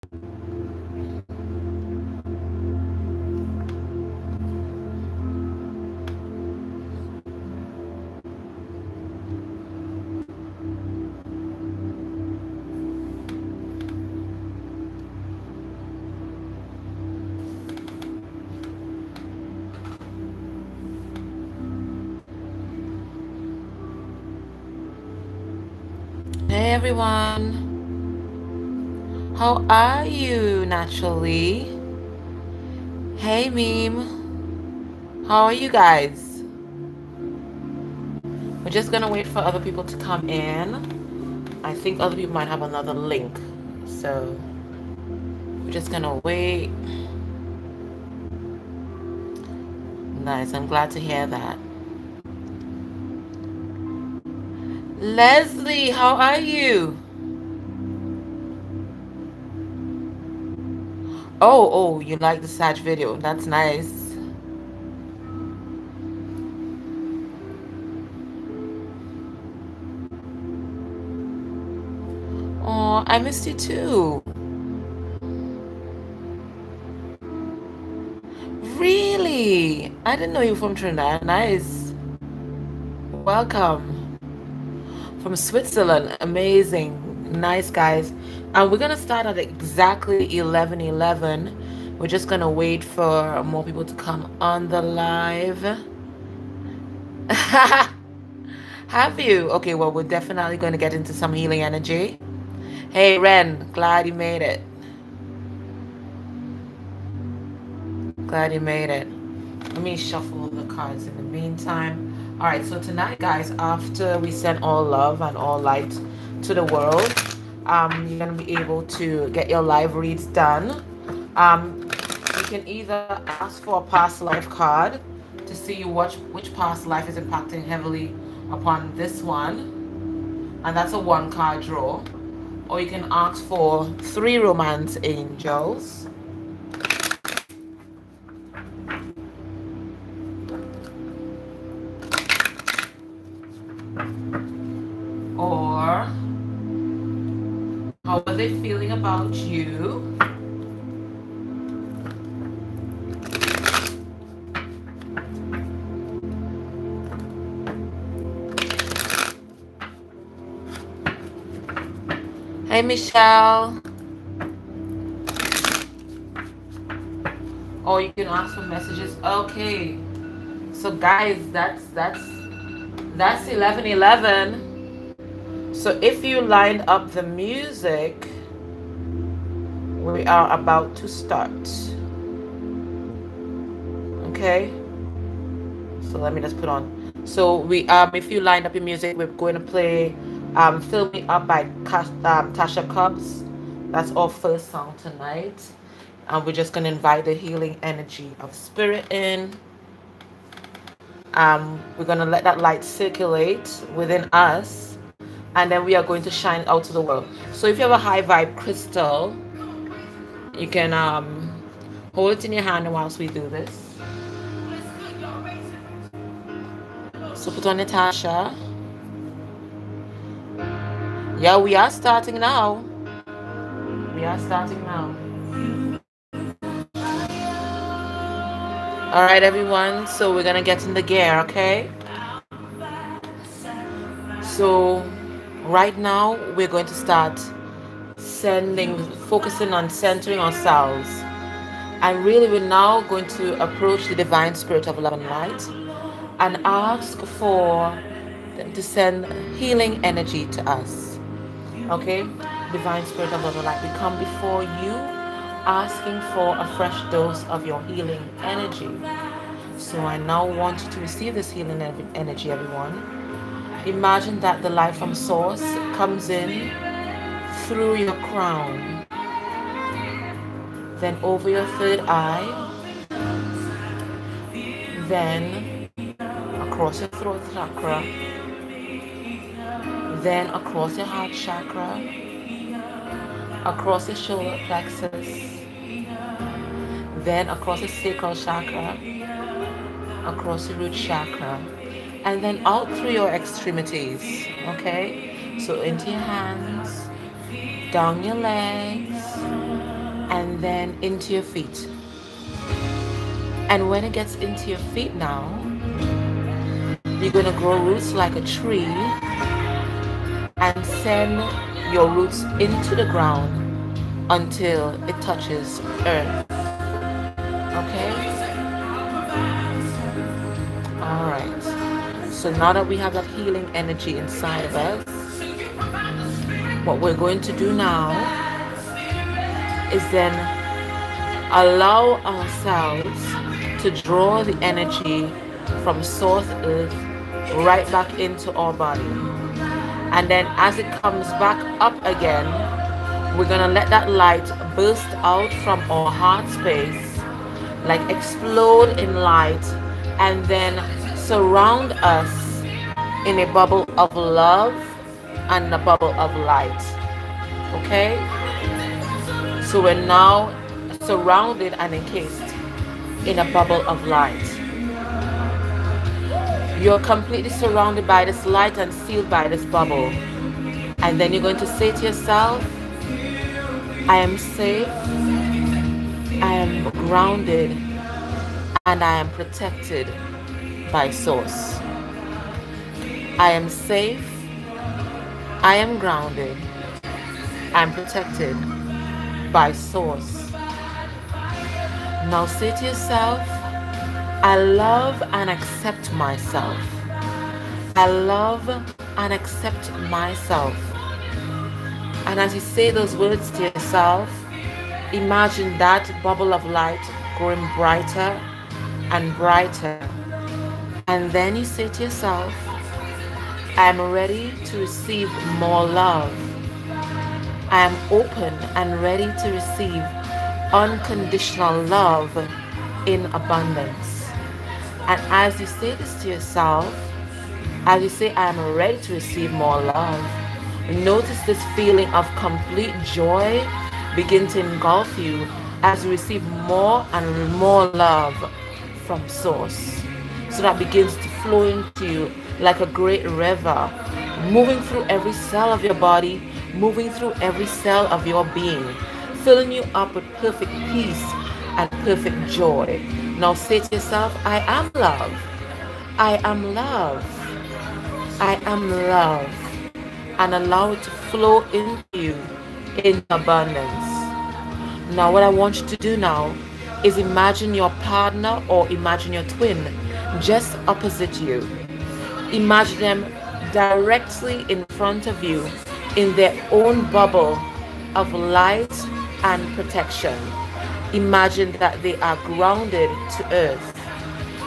Hey everyone, how are you naturally? Hey meme, how are you guys? We're just gonna wait for other people to come in. I think other people might have another link, so we're just gonna wait. Nice, I'm glad to hear that. Leslie, how are you? Oh, you like the Sag video. That's nice. Oh, I missed you too. Really? I didn't know you were from Trinidad. Nice. Welcome. From Switzerland. Amazing. Nice, guys. And we're going to start at exactly 11:11. We're just going to wait for more people to come on the live. Have you? Okay, well, we're definitely going to get into some healing energy. Hey, Ren. Glad you made it. Glad you made it. Let me shuffle the cards in the meantime. All right, so tonight, guys, after we send all love and all light to the world, you're gonna be able to get your live reads done. You can either ask for a past life card to see which past life is impacting heavily upon this one, and that's a 1-card draw. Or you can ask for 3 romance angels. Or how are they feeling about you? Hey, Michelle. Or you can ask for messages. Okay. So guys, that's 11:11. So if you lined up the music, we are about to start. Okay. So let me just put on. So we if you lined up your music, we're going to play Fill Me Up by Tasha Cobbs. That's our first song tonight. And we're just going to invite the healing energy of spirit in. We're going to let that light circulate within us, and then we are going to shine it out to the world. So if you have a high vibe crystal, you can hold it in your hand whilst we do this. So put on Natasha. Yeah, we are starting now. We are starting now. All right, everyone. So we're going to get in the gear, okay? So right now, we're going to start focusing on centering ourselves. And really, we're now going to approach the divine spirit of love and light and ask for them to send healing energy to us. Okay? Divine spirit of love and light, we come before you asking for a fresh dose of your healing energy. So I now want you to receive this healing energy, everyone. Imagine that the light from source comes in through your crown, then over your third eye, then across your throat chakra, then across your heart chakra, across your shoulder plexus, then across your sacral chakra, across your root chakra, and then out through your extremities. Okay, so into your hands, down your legs, then into your feet. And when it gets into your feet now, you're going to grow roots like a tree and send your roots into the ground until it touches earth. Okay? Alright. So now that we have that healing energy inside of us, what we're going to do now is then allow ourselves to draw the energy from source earth right back into our body. And then as it comes back up again, we're going to let that light burst out from our heart space, like explode in light, and then surround us in a bubble of love and a bubble of light. Okay? So we're now surrounded and encased in a bubble of light. You're completely surrounded by this light and sealed by this bubble. And then you're going to say to yourself, I am safe, I am grounded, and I am protected by source. I am safe, I am grounded, I am protected by source. Now say to yourself, I love and accept myself. I love and accept myself. And as you say those words to yourself, imagine that bubble of light growing brighter and brighter. And then you say to yourself, I am ready to receive more love. I am open and ready to receive unconditional love in abundance. And as you say this to yourself, as you say, I am ready to receive more love, notice this feeling of complete joy begin to engulf you as you receive more and more love from source. So that begins to flow into you like a great river, moving through every cell of your body, moving through every cell of your being, filling you up with perfect peace and perfect joy. Now say to yourself, I am love. I am love. I am love. And allow it to flow into you in abundance. Now what I want you to do now is imagine your partner or imagine your twin just opposite you. Imagine them directly in front of you in their own bubble of light and protection. Imagine that they are grounded to earth.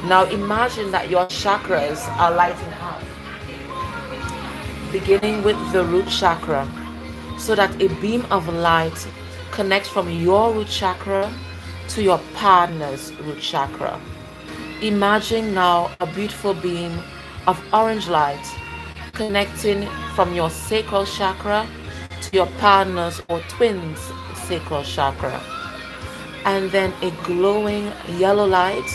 Now imagine that your chakras are lighting up, beginning with the root chakra, so that a beam of light connects from your root chakra to your partner's root chakra. Imagine now a beautiful beam of orange light connecting from your sacral chakra to your partner's or twin's sacral chakra. And then a glowing yellow light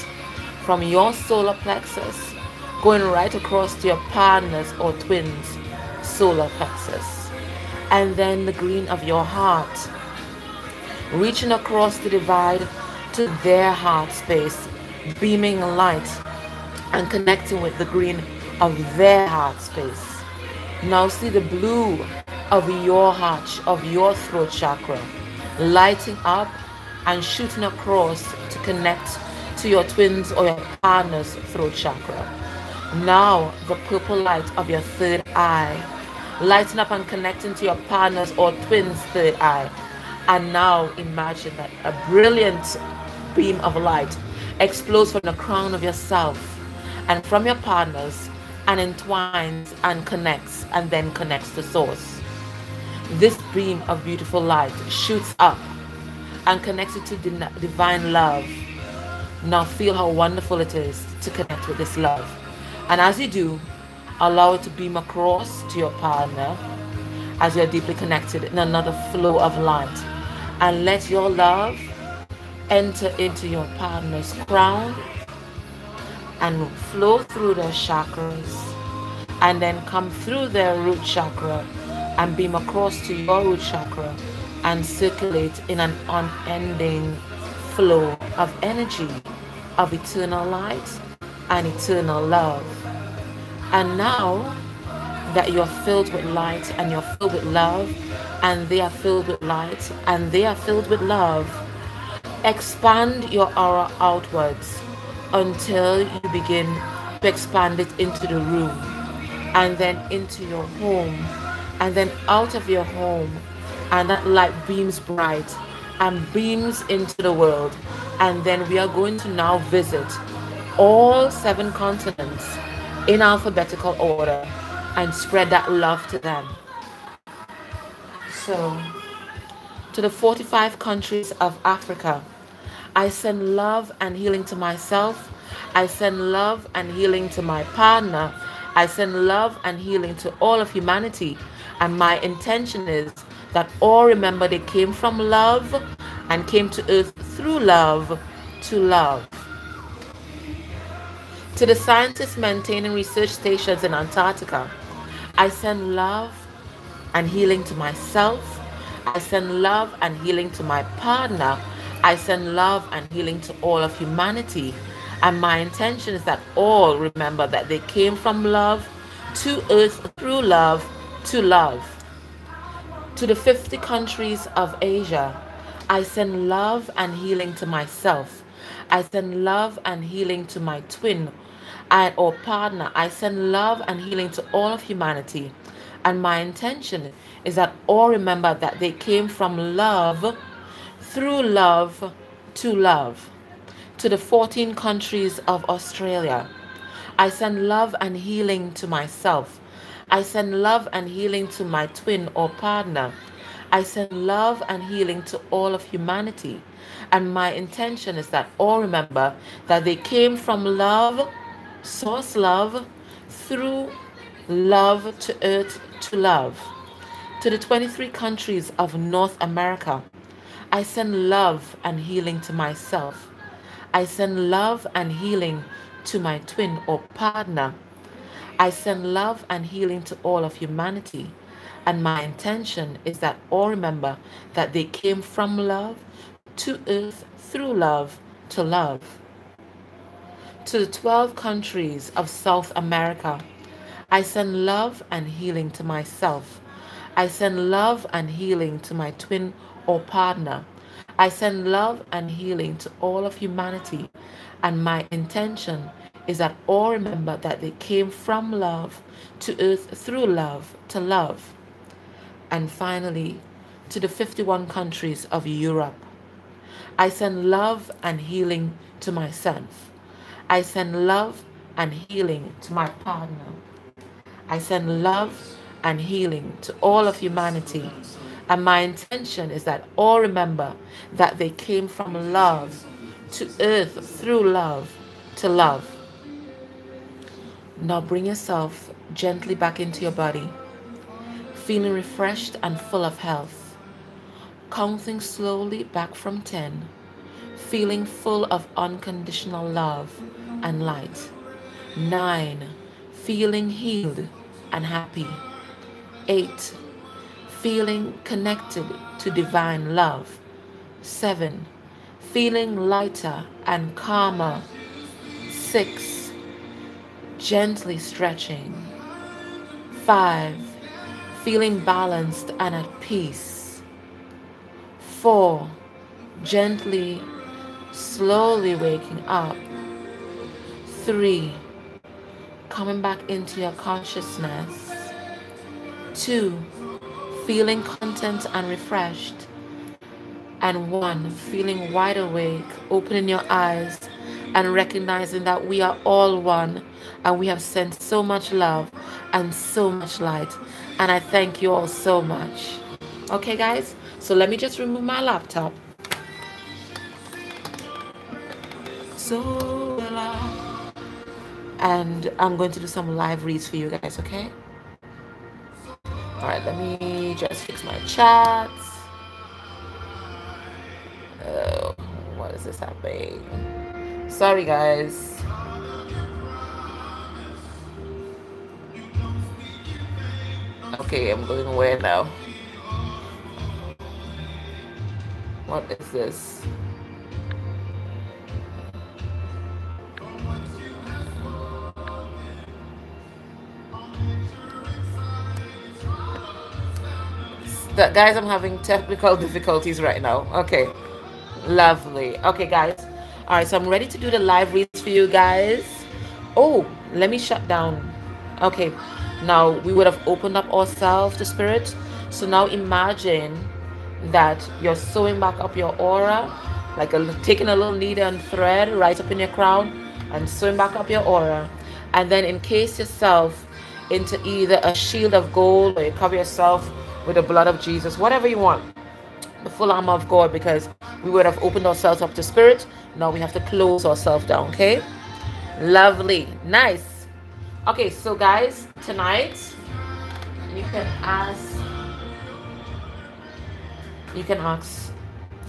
from your solar plexus going right across to your partner's or twin's solar plexus. And then the green of your heart reaching across the divide to their heart space, beaming light and connecting with the green of their heart space. Now see the blue of your heart, of your throat chakra, lighting up and shooting across to connect to your twins or your partner's throat chakra. Now the purple light of your third eye, lighting up and connecting to your partner's or twins' third eye. And now imagine that a brilliant beam of light explodes from the crown of yourself and from your partners and entwines and connects and then connects to source. This beam of beautiful light shoots up and connects you to divine love. Now feel how wonderful it is to connect with this love. And as you do, allow it to beam across to your partner as you're deeply connected in another flow of light. And let your love enter into your partner's crown and flow through their chakras and then come through their root chakra and beam across to your root chakra, and circulate in an unending flow of energy, of eternal light and eternal love. And now that you're filled with light and you're filled with love, and they are filled with light and they are filled with love, expand your aura outwards until you begin to expand it into the room, and then into your home, and then out of your home, and that light beams bright and beams into the world. And then we are going to now visit all 7 continents in alphabetical order and spread that love to them. So, to the 45 countries of Africa, I send love and healing to myself. I send love and healing to my partner. I send love and healing to all of humanity. And my intention is that all remember they came from love and came to earth through love to love. To the scientists maintaining research stations in Antarctica, I send love and healing to myself. I send love and healing to my partner. I send love and healing to all of humanity. And my intention is that all remember that they came from love to earth through love to love. To the 50 countries of Asia, I send love and healing to myself. I send love and healing to my twin or partner. I send love and healing to all of humanity. And my intention is that all remember that they came from love through love to love. To the 14 countries of Australia, I send love and healing to myself. I send love and healing to my twin or partner. I send love and healing to all of humanity. And my intention is that all remember that they came from love, source love, through love to earth to love. To the 23 countries of North America, I send love and healing to myself. I send love and healing to my twin or partner. I send love and healing to all of humanity. And my intention is that all remember that they came from love to earth through love to love. To the 12 countries of South America, I send love and healing to myself. I send love and healing to my twin or partner. I send love and healing to all of humanity. And my intention is that all remember that they came from love to earth through love to love. And finally, to the 51 countries of Europe, I send love and healing to myself. I send love and healing to my partner. I send love and healing to all of humanity. And my intention is that all remember that they came from love to earth through love to love. Now bring yourself gently back into your body, feeling refreshed and full of health. Counting slowly back from 10, feeling full of unconditional love and light. 9, feeling healed and happy. 8, feeling connected to divine love. 7, feeling lighter and calmer. 6, gently stretching. 5, feeling balanced and at peace. 4, gently, slowly waking up. 3, coming back into your consciousness. 2, feeling content and refreshed. And 1, feeling wide awake, opening your eyes and recognizing that we are all one and we have sent so much love and so much light. And I thank you all so much. Okay, guys, so let me just remove my laptop. And I'm going to do some live reads for you guys, okay? All right, let me just fix my chats. Oh, what is this happening? Sorry, guys. Okay, I'm going away now. What is this? Guys, I'm having technical difficulties right now. Okay. Lovely. Okay, guys. All right, so I'm ready to do the live reads for you guys. Oh, let me shut down. Okay. Now, we would have opened up ourselves to spirit. So now imagine that you're sewing back up your aura, like taking a little needle and thread right up in your crown and sewing back up your aura. And then encase yourself into either a shield of gold, or you cover yourself with the blood of Jesus, whatever you want, the full armor of God, because we would have opened ourselves up to spirit. Now we have to close ourselves down. Okay, lovely, nice. Okay, so guys, tonight you can ask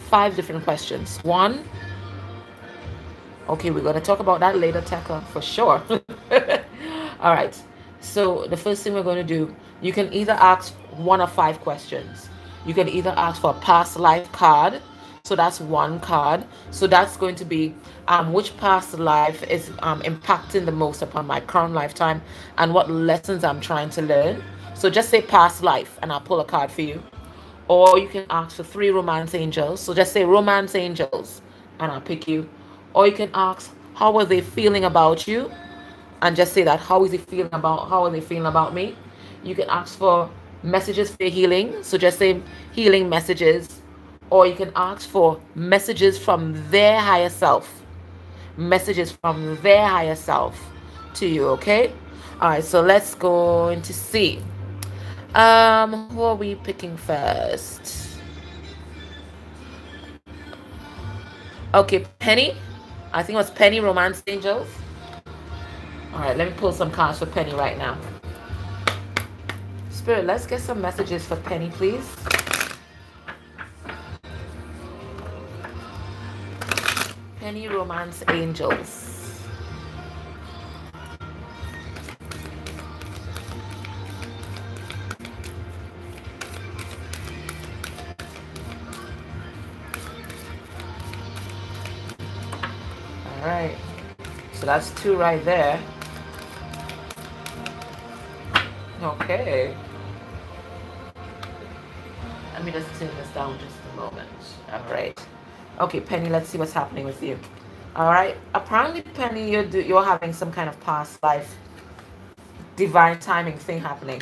5 different questions. One, okay, we're going to talk about that later, Tekla, for sure. All right, so the first thing we're going to do, you can either ask 1 of 5 questions. You can either ask for a past life card. So that's 1 card. So that's going to be which past life is impacting the most upon my current lifetime, and what lessons I'm trying to learn. So just say past life and I'll pull a card for you. Or you can ask for 3 romance angels. So just say romance angels and I'll pick you. Or you can ask how are they feeling about you, and just say that how are they feeling about me. You can ask for messages for healing. So just say healing messages. Or you can ask for messages from their higher self. Messages from their higher self to you, okay? All right, so let's go into see. Who are we picking first? Okay, Penny. I think it was Penny, Romance Angels. All right, let me pull some cards for Penny right now. Spirit, let's get some messages for Penny, please. Penny, Romance Angels. All right, so that's 2 right there. Okay. Let me just turn this down just a moment. All right. Okay, Penny, let's see what's happening with you. All right. Apparently, Penny, you're having some kind of past life divine timing thing happening.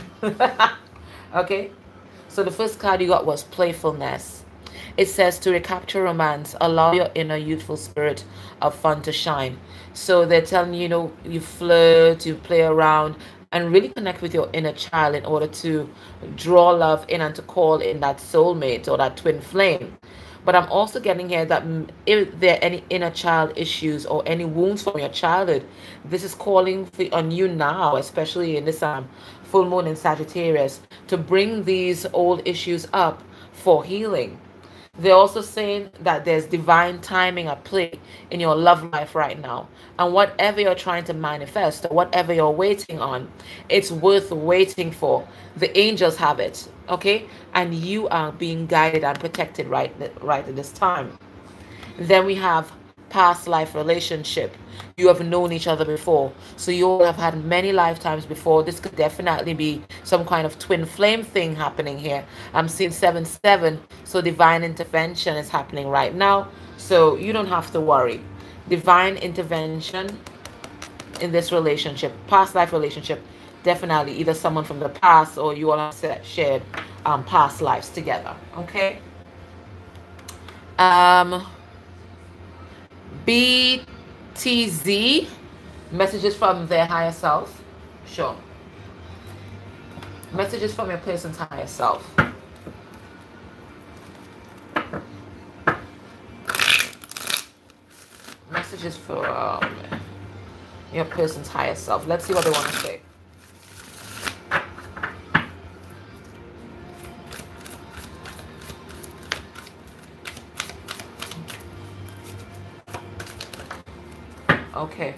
Okay. So the first card you got was playfulness. It says to recapture romance, allow your inner youthful spirit of fun to shine. So they're telling you, you flirt, you play around, and really connect with your inner child in order to draw love in and to call in that soulmate or that twin flame. But I'm also getting here that if there are any inner child issues or any wounds from your childhood, this is calling on you now, especially in this full moon in Sagittarius, to bring these old issues up for healing. They're also saying that there's divine timing at play in your love life right now. And whatever you're trying to manifest, or whatever you're waiting on, it's worth waiting for. The angels have it, okay? And you are being guided and protected right at this time. Then we have past life relationship. You have known each other before, so you all have had many lifetimes before. This could definitely be some kind of twin flame thing happening here. I'm seeing 7-7, so divine intervention is happening right now, so you don't have to worry. Divine intervention in this relationship, past life relationship, definitely either someone from the past or you all have shared past lives together. Okay. BTZ, messages from their higher self. Sure. Messages from your person's higher self. Messages for your person's higher self. Let's see what they want to say. Okay.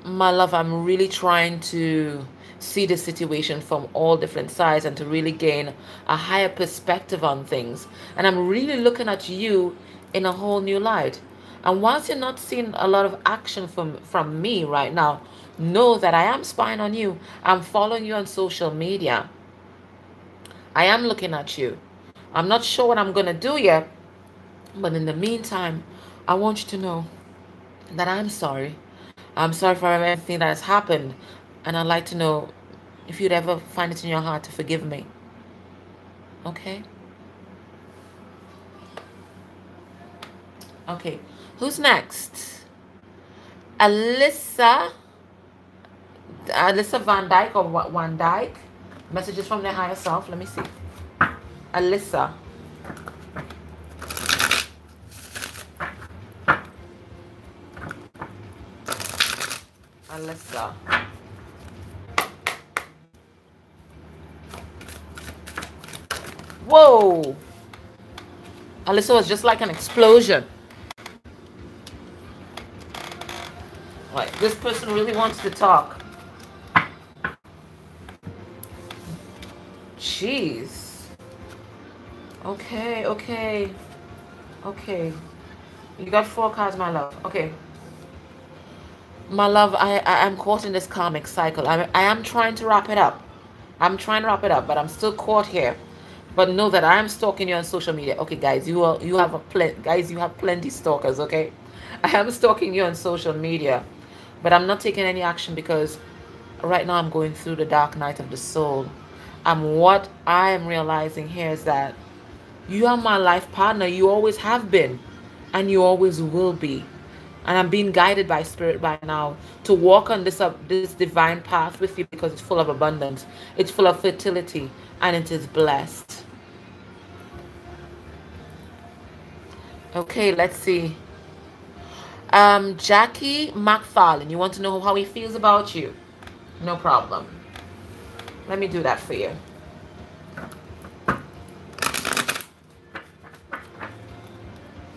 My love, I'm really trying to see the situation from all different sides and to really gain a higher perspective on things. And I'm really looking at you in a whole new light. And whilst you're not seeing a lot of action from me right now, know that I am spying on you. I'm following you on social media. I am looking at you. I'm not sure what I'm going to do yet, but in the meantime, I want you to know that I'm sorry. I'm sorry for everything that has happened. And I'd like to know if you'd ever find it in your heart to forgive me. Okay? Okay. Who's next? Alyssa. Alyssa Van Dyke or Van Dyke. Messages from their higher self. Let me see. Alyssa. Alyssa. Whoa. Alyssa was just like an explosion. Like, this person really wants to talk. Jeez. Okay, okay. Okay. You got 4 cards, my love. Okay. My love, I'm caught in this karmic cycle. I am trying to wrap it up. I'm trying to wrap it up, but I'm still caught here. But know that I am stalking you on social media. Okay, guys, you have plenty stalkers, okay? I am stalking you on social media, but I'm not taking any action because right now I'm going through the dark night of the soul. And what I am realizing here is that you are my life partner. You always have been, and you always will be. And I'm being guided by spirit right now to walk on this divine path with you because it's full of abundance. It's full of fertility, and it is blessed. Okay, let's see. Jackie McFarlane, you want to know how he feels about you? No problem. Let me do that for you.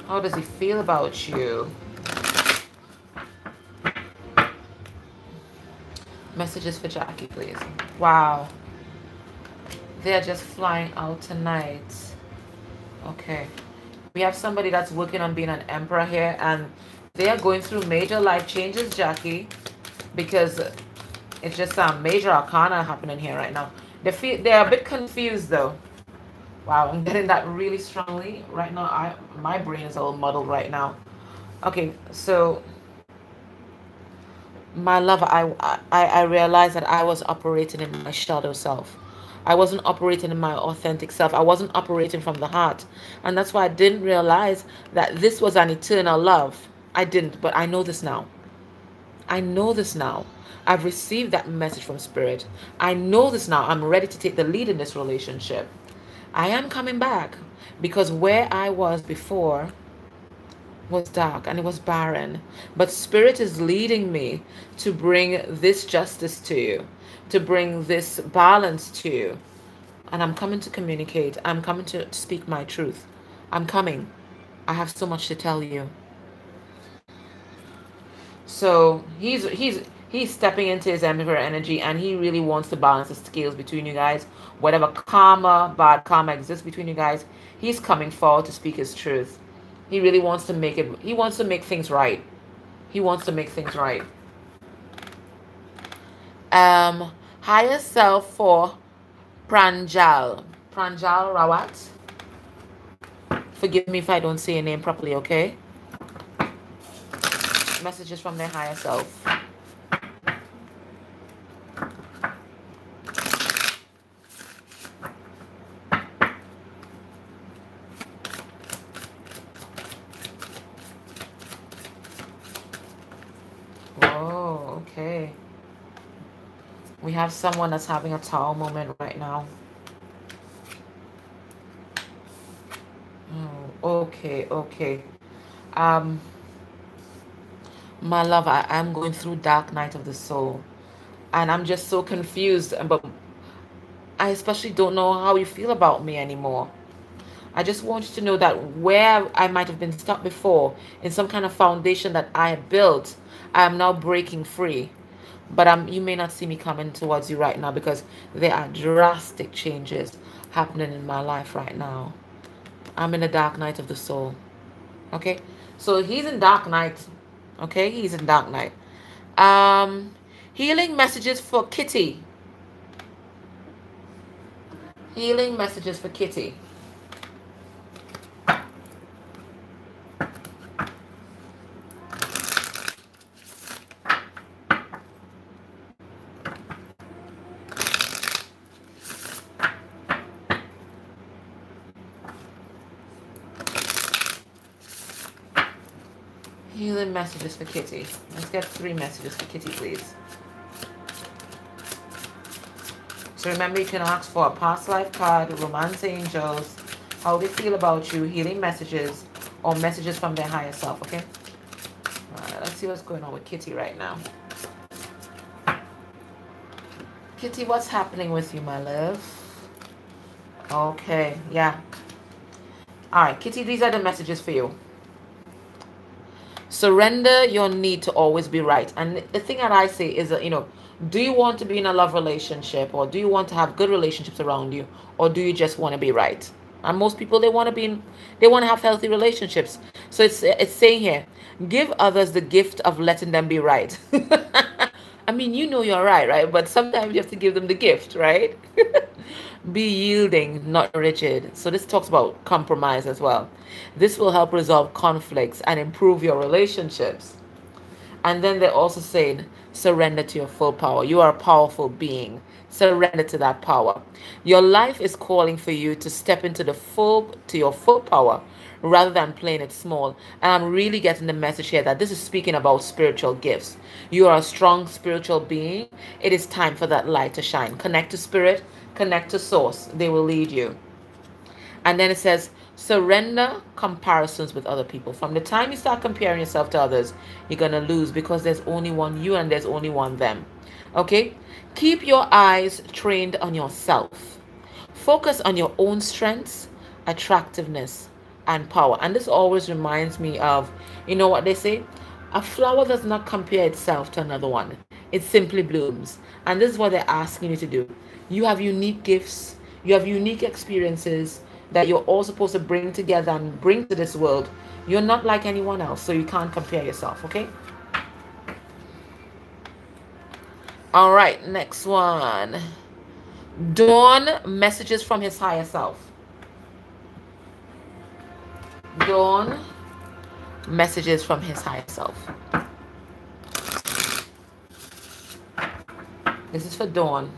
How does he feel about you? Messages for Jackie, please. Wow. They're just flying out tonight. Okay. We have somebody that's working on being an emperor here, and they are going through major life changes, Jackie, because it's just a major arcana happening here right now. They're a bit confused though. Wow, I'm getting that really strongly right now. My brain is a little muddled right now. Okay, so my love, I realized that I was operating in my shadow self. I wasn't operating in my authentic self. I wasn't operating from the heart. And that's why I didn't realize that this was an eternal love. I didn't, but I know this now. I know this now. I've received that message from Spirit. I know this now. I'm ready to take the lead in this relationship. I am coming back because where I was before was dark and it was barren. But Spirit is leading me to bring this justice to you, to bring this balance to you. And I'm coming to communicate. I'm coming to speak my truth. I'm coming. I have so much to tell you. So he's stepping into his emperor energy, and he really wants to balance the scales between you guys. Whatever bad karma exists between you guys, he's coming forward to speak his truth. He really wants to make it. He wants to make things right. He wants to make things right. Higher self for Pranjal Rawat. Forgive me if I don't say your name properly, okay? Messages from their higher self. Oh, okay. We have someone that's having a tower moment right now. Oh, okay. My love, I'm going through dark night of the soul, and I'm just so confused, but I especially don't know how you feel about me anymore. I just want you to know that where I might have been stuck before, in some kind of foundation that I built, I am now breaking free. But you may not see me coming towards you right now because there are drastic changes happening in my life right now. I'm in the dark night of the soul. Okay? So he's in dark night. Okay? He's in dark night. Healing messages for Kitty. Healing messages for Kitty. Healing messages for Kitty. Let's get 3 messages for Kitty, please. So remember, you can ask for a past life card, romance angels, how they feel about you, healing messages, or messages from their higher self, okay? Alright, let's see what's going on with Kitty right now. Kitty, what's happening with you, my love? Okay, yeah. Alright, Kitty, these are the messages for you. Surrender your need to always be right. And the thing that I say is that, do you want to be in a love relationship, or do you want to have good relationships around you, or do you just want to be right? And most people, they want to have healthy relationships. So it's saying here, give others the gift of letting them be right. I mean, you're right? But sometimes you have to give them the gift, right? Be yielding, not rigid. So this talks about compromise as well. This will help resolve conflicts and improve your relationships. And then they're also saying, surrender to your full power. You are a powerful being. Surrender to that power. Your life is calling for you to step into your full power rather than playing it small. And I'm really getting the message here that this is speaking about spiritual gifts. You are a strong spiritual being. It is time for that light to shine. Connect to spirit, connect to source. They will lead you. And then it says, surrender comparisons with other people. From the time you start comparing yourself to others, you're going to lose, because there's only one you and there's only one them. Okay? Keep your eyes trained on yourself. Focus on your own strengths, attractiveness, and power. And this always reminds me of, what they say? A flower does not compare itself to another one. It simply blooms. And this is what they're asking you to do. You have unique gifts. You have unique experiences that you're all supposed to bring together and bring to this world. You're not like anyone else, so you can't compare yourself, okay? All right, next one. Dawn, messages from his higher self. Dawn, messages from his higher self. This is for Dawn.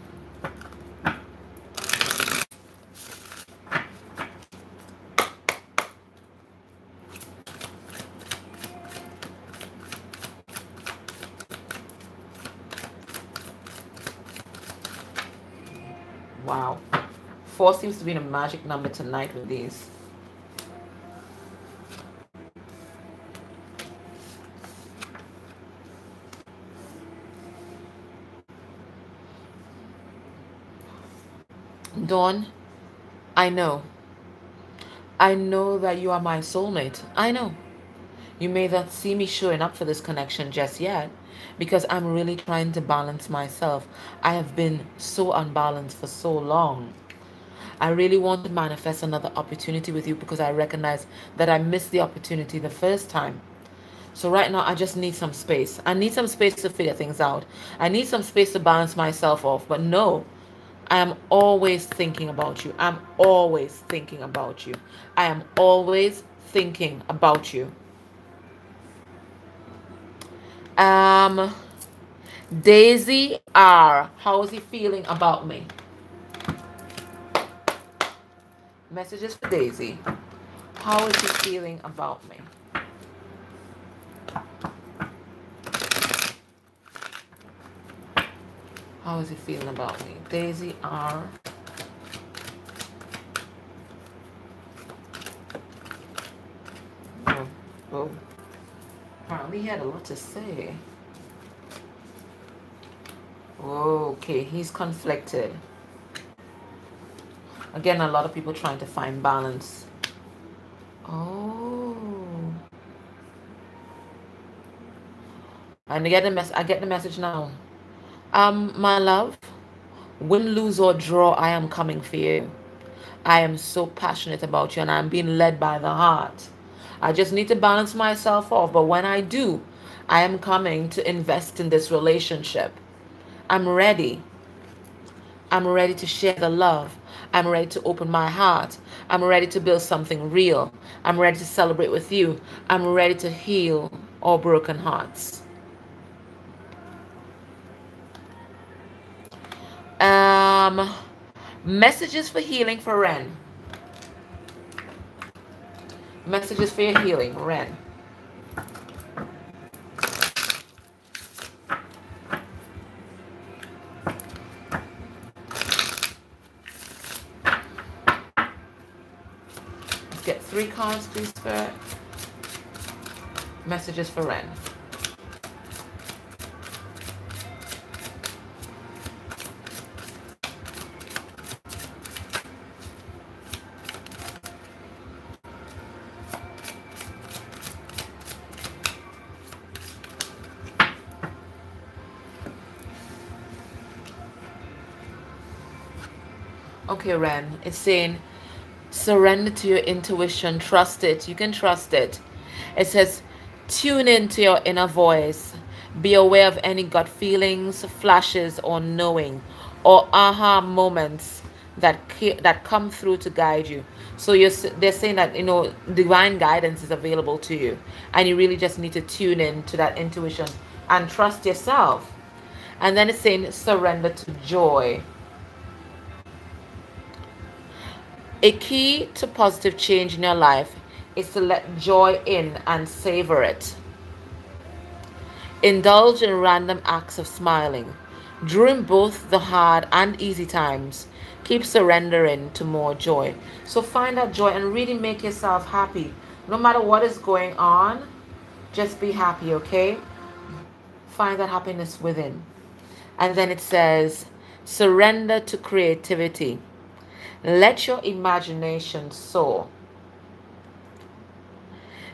Wow. 4 seems to be the magic number tonight with these. Dawn, I know that you are my soulmate. I know. You may not see me showing up for this connection just yet, because I'm really trying to balance myself. I have been so unbalanced for so long. I really want to manifest another opportunity with you, because I recognize that I missed the opportunity the first time. So right now, I just need some space. I need some space to figure things out. I need some space to balance myself off. But no, I am always thinking about you. I'm always thinking about you. I am always thinking about you. Daisy R. How is he feeling about me? Messages for Daisy. How is he feeling about me? How is he feeling about me? Daisy R. Oh. Apparently he had a lot to say. Okay, he's conflicted. Again, a lot of people trying to find balance. Oh. I get the message now. My love, win, lose, or draw, I am coming for you. I am so passionate about you and I'm being led by the heart. I just need to balance myself off. But when I do, I am coming to invest in this relationship. I'm ready. I'm ready to share the love. I'm ready to open my heart. I'm ready to build something real. I'm ready to celebrate with you. I'm ready to heal all broken hearts. Um, Messages for healing for Ren. Messages for your healing, Ren. Let's get 3 cards, please, Spirit. Messages for Ren. Okay, Ren, it's saying surrender to your intuition, trust it. You can trust it. It says tune into your inner voice. Be aware of any gut feelings, flashes, or knowing, or aha moments that come through to guide you. So they're saying that, you know, divine guidance is available to you, and you really just need to tune in to that intuition and trust yourself. And then it's saying surrender to joy. A key to positive change in your life is to let joy in and savor it. Indulge in random acts of smiling. During both the hard and easy times, keep surrendering to more joy. So find that joy and really make yourself happy. No matter what is going on, just be happy, okay? Find that happiness within. And then it says, surrender to creativity. Let your imagination soar.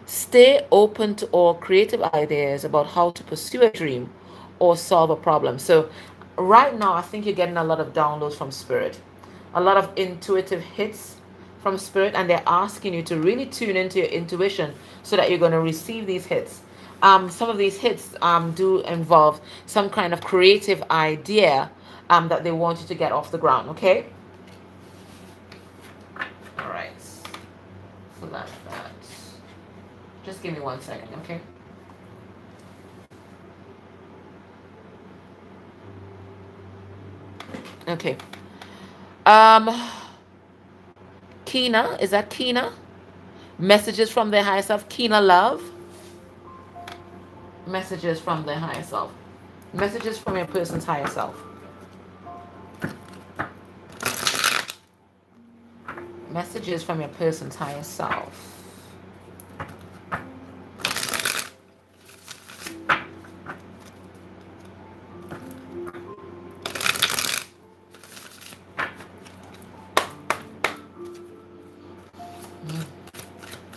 Stay open to all creative ideas about how to pursue a dream or solve a problem. So right now, I think you're getting a lot of downloads from Spirit, a lot of intuitive hits from Spirit, and they're asking you to really tune into your intuition so that you're going to receive these hits. Some of these hits do involve some kind of creative idea that they want you to get off the ground, okay? All right, so that's that. Just give me 1 second, okay? Okay. Kina, is that Kina? Messages from their higher self. Kina Love. Messages from their higher self. Messages from your person's higher self. Messages from your person's higher self.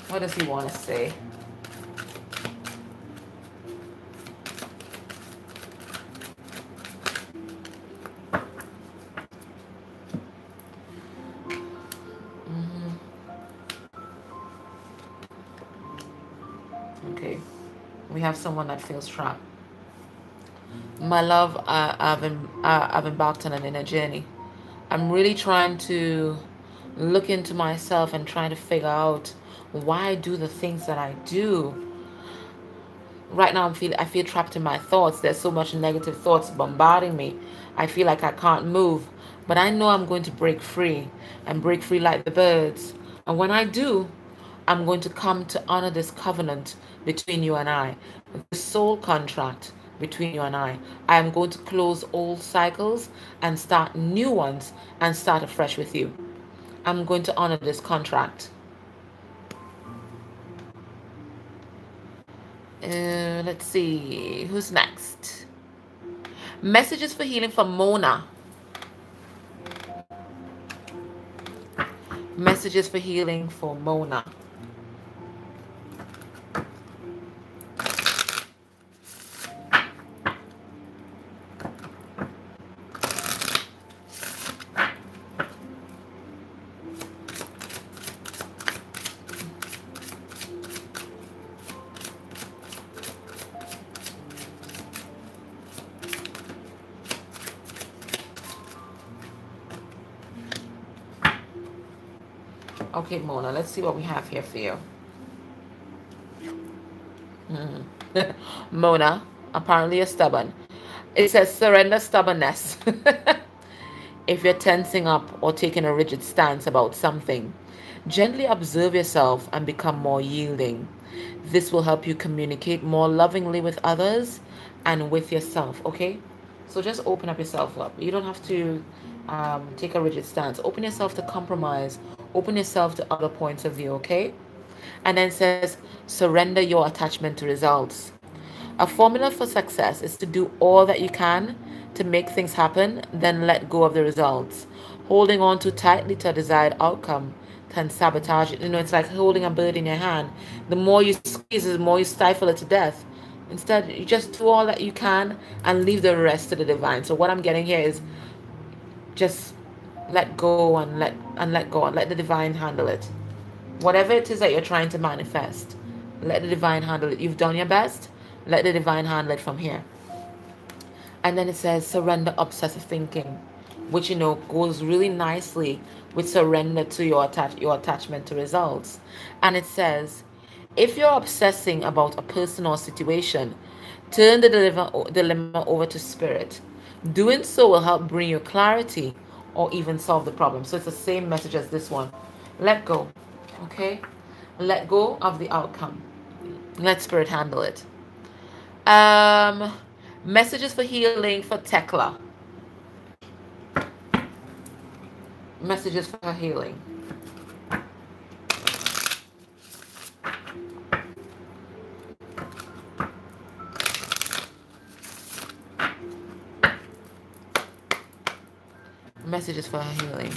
What does he want to say? Okay, we have someone that feels trapped. My love, I've embarked on an inner journey. I'm really trying to look into myself and trying to figure out why I do the things that I do. Right now, I feel trapped in my thoughts. There's so much negative thoughts bombarding me. I feel like I can't move, but I know I'm going to break free and break free like the birds. And when I do, I'm going to come to honor this covenant between you and I, the soul contract between you and I. I am going to close old cycles and start new ones and start afresh with you. I'm going to honor this contract. Let's see, who's next? Messages for healing from Mona. Messages for healing for Mona. Okay, Mona, let's see what we have here for you. Mona, apparently you're stubborn. It says surrender stubbornness. If you're tensing up or taking a rigid stance about something, gently observe yourself and become more yielding. This will help you communicate more lovingly with others and with yourself, okay? So just open up yourself up. You don't have to take a rigid stance. Open yourself to compromise. Open yourself to other points of view, okay? And then says, surrender your attachment to results. A formula for success is to do all that you can to make things happen, then let go of the results. Holding on too tightly to a desired outcome can sabotage it. You know, it's like holding a bird in your hand. The more you squeeze it, the more you stifle it to death. Instead, you just do all that you can and leave the rest to the divine. So what I'm getting here is just let go and let go and let the divine handle it. Whatever it is that you're trying to manifest, let the divine handle it. You've done your best. Let the divine handle it from here. And then it says surrender obsessive thinking, which, you know, goes really nicely with surrender to your attachment to results. And it says, if you're obsessing about a person or situation, turn the dilemma over to spirit. Doing so will help bring you clarity or even solve the problem. So it's the same message as this one. Let go. Okay? Let go of the outcome. Let spirit handle it. Messages for healing for Tekla. Messages for healing. Messages for healing.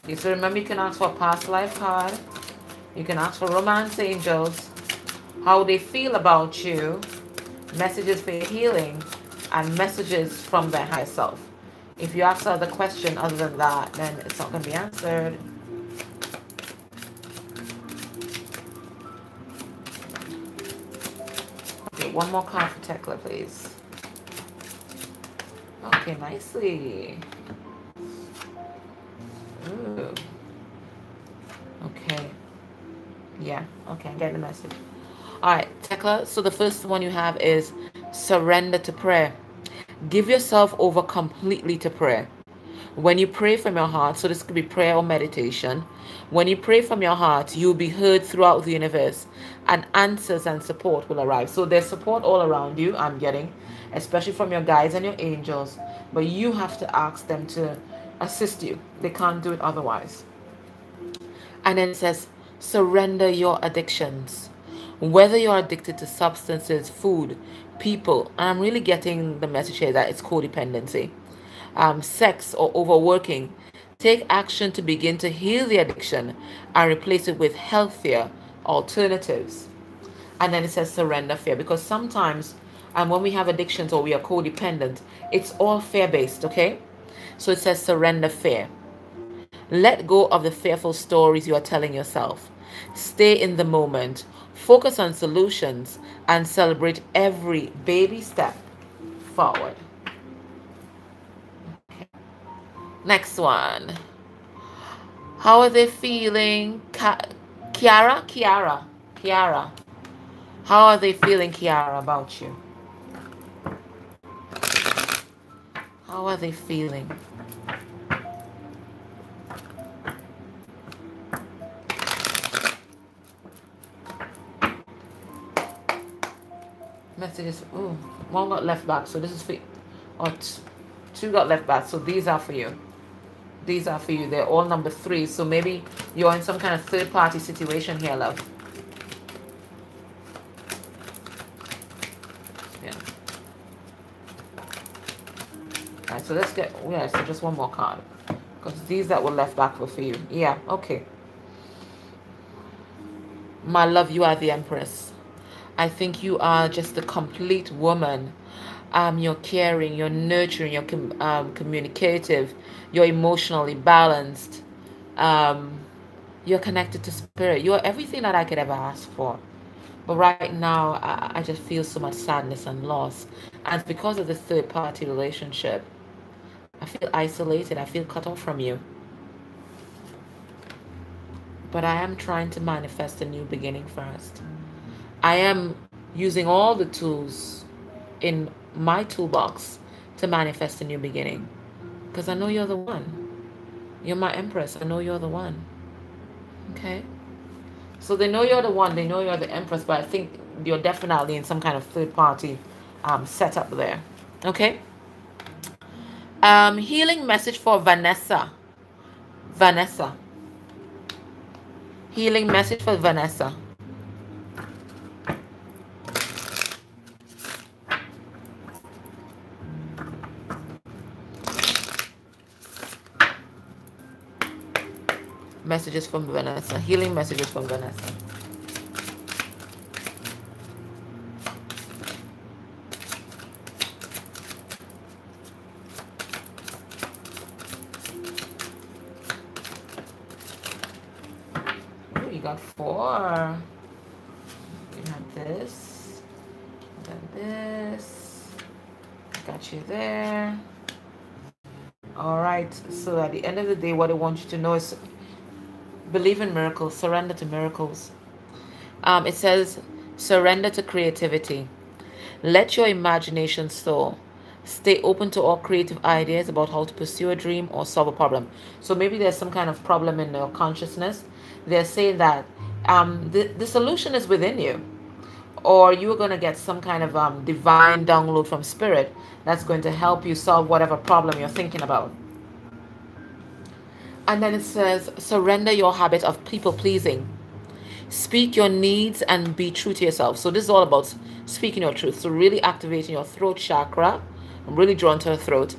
Okay, so remember, you can ask for a past life card. You can ask for romance angels, how they feel about you, messages for healing, and messages from their higher self. If you ask another question other than that, then it's not going to be answered. Okay, one more card for Tekla, please. Okay, nicely. Ooh. Okay. Yeah, okay, I'm getting the message. All right, Tekla, so the first one you have is surrender to prayer. Give yourself over completely to prayer. When you pray from your heart, so this could be prayer or meditation, when you pray from your heart, you'll be heard throughout the universe, and answers and support will arrive. So there's support all around you, I'm getting, especially from your guides and your angels, but you have to ask them to assist you. They can't do it otherwise. And then it says, surrender your addictions. Whether you're addicted to substances, food, people, and I'm really getting the message here that it's codependency, sex, or overworking, take action to begin to heal the addiction and replace it with healthier alternatives. And then it says surrender fear, because sometimes when we have addictions or we are codependent, it's all fear-based, okay? So it says surrender fear. Let go of the fearful stories you are telling yourself. Stay in the moment. Focus on solutions and celebrate every baby step forward. Okay. Next one. How are they feeling? Kiara. How are they feeling, Kiara, about you? How are they feeling? Messages. Oh, one got left back, so this is for you. Or two got left back, so these are for you. These are for you. They're all number 3, so maybe you're in some kind of third-party situation here, love. Yeah. All right, so let's get, yeah, so just one more card, because these that were left back were for you. Yeah, okay. My love, you are the Empress. I think you are just a complete woman. You're caring, you're nurturing, you're communicative, you're emotionally balanced, you're connected to spirit. You're everything that I could ever ask for. But right now, I just feel so much sadness and loss. And because of the third-party relationship, I feel isolated. I feel cut off from you. But I am trying to manifest a new beginning first. I am using all the tools in my toolbox to manifest a new beginning. Because I know you're the one. You're my empress. I know you're the one. Okay? So they know you're the one. They know you're the empress. But I think you're definitely in some kind of third party setup there. Okay? Healing message for Vanessa. Vanessa. Healing message for Vanessa. Messages from Vanessa. Healing messages from Vanessa. Oh, you got 4. You have this. Then this. Got you there. All right. So at the end of the day, what I want you to know is believe in miracles. Surrender to miracles. It says surrender to creativity. Let your imagination soar. Stay open to all creative ideas about how to pursue a dream or solve a problem. So maybe there's some kind of problem in your consciousness. They're saying that the solution is within you. Or you're going to get some kind of divine download from spirit that's going to help you solve whatever problem you're thinking about. And then it says, surrender your habit of people pleasing. Speak your needs and be true to yourself. So this is all about speaking your truth. So really activating your throat chakra. I'm really drawn to her throat.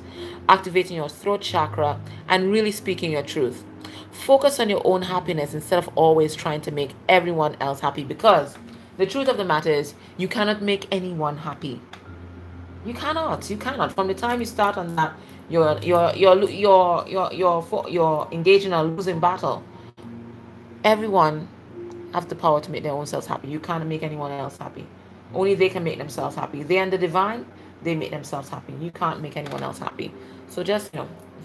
Activating your throat chakra and really speaking your truth. Focus on your own happiness instead of always trying to make everyone else happy. Because the truth of the matter is, you cannot make anyone happy. You cannot. You cannot. From the time you start on that, you're engaged in a losing battle. Everyone have the power to make their own selves happy. You can't make anyone else happy. Only they can make themselves happy. They and the divine, they make themselves happy. You can't make anyone else happy. So just,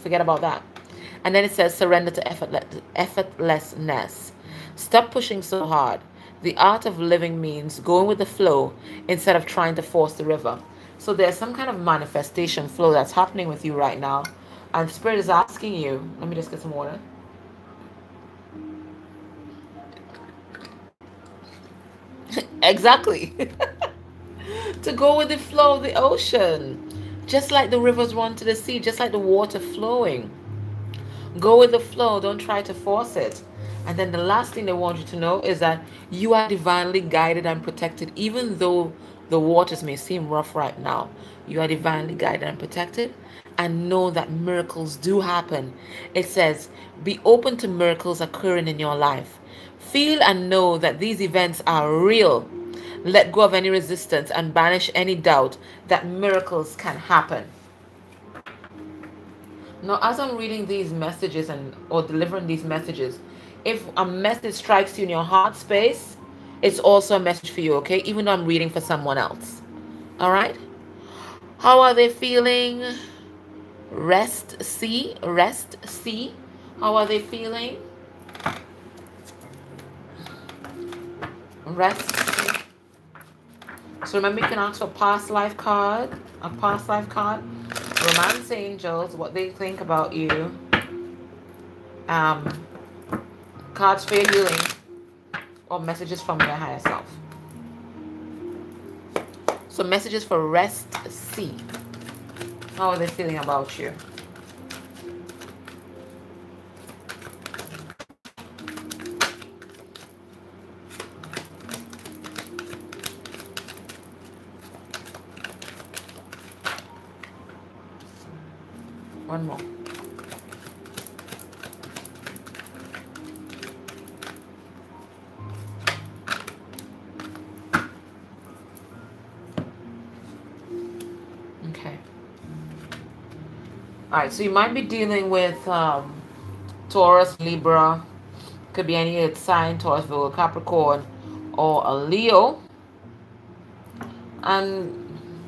forget about that. And then it says surrender to effortlessness. Stop pushing so hard. The art of living means going with the flow instead of trying to force the river. So there's some kind of manifestation flow that's happening with you right now. And Spirit is asking you, let me just get some water. Exactly. To go with the flow of the ocean. Just like the rivers run to the sea, just like the water flowing. Go with the flow. Don't try to force it. And then the last thing they want you to know is that you are divinely guided and protected. Even though the waters may seem rough right now, you are divinely guided and protected. And know that miracles do happen. It says, be open to miracles occurring in your life. Feel and know that these events are real. Let go of any resistance and banish any doubt that miracles can happen. Now, as I'm reading these messages or delivering these messages, if a message strikes you in your heart space, it's also a message for you, okay? Even though I'm reading for someone else. All right? How are they feeling? Rest, see. Rest, see. How are they feeling? Rest, see. So remember, you can ask for past life card, a past life card, romance angels, what they think about you, cards for your healing, or messages from your higher self. So messages for rest, see. How are they feeling about you? One more. Okay. All right, so you might be dealing with Taurus, Libra, could be any sign, Taurus, Virgo, Capricorn, or a Leo. And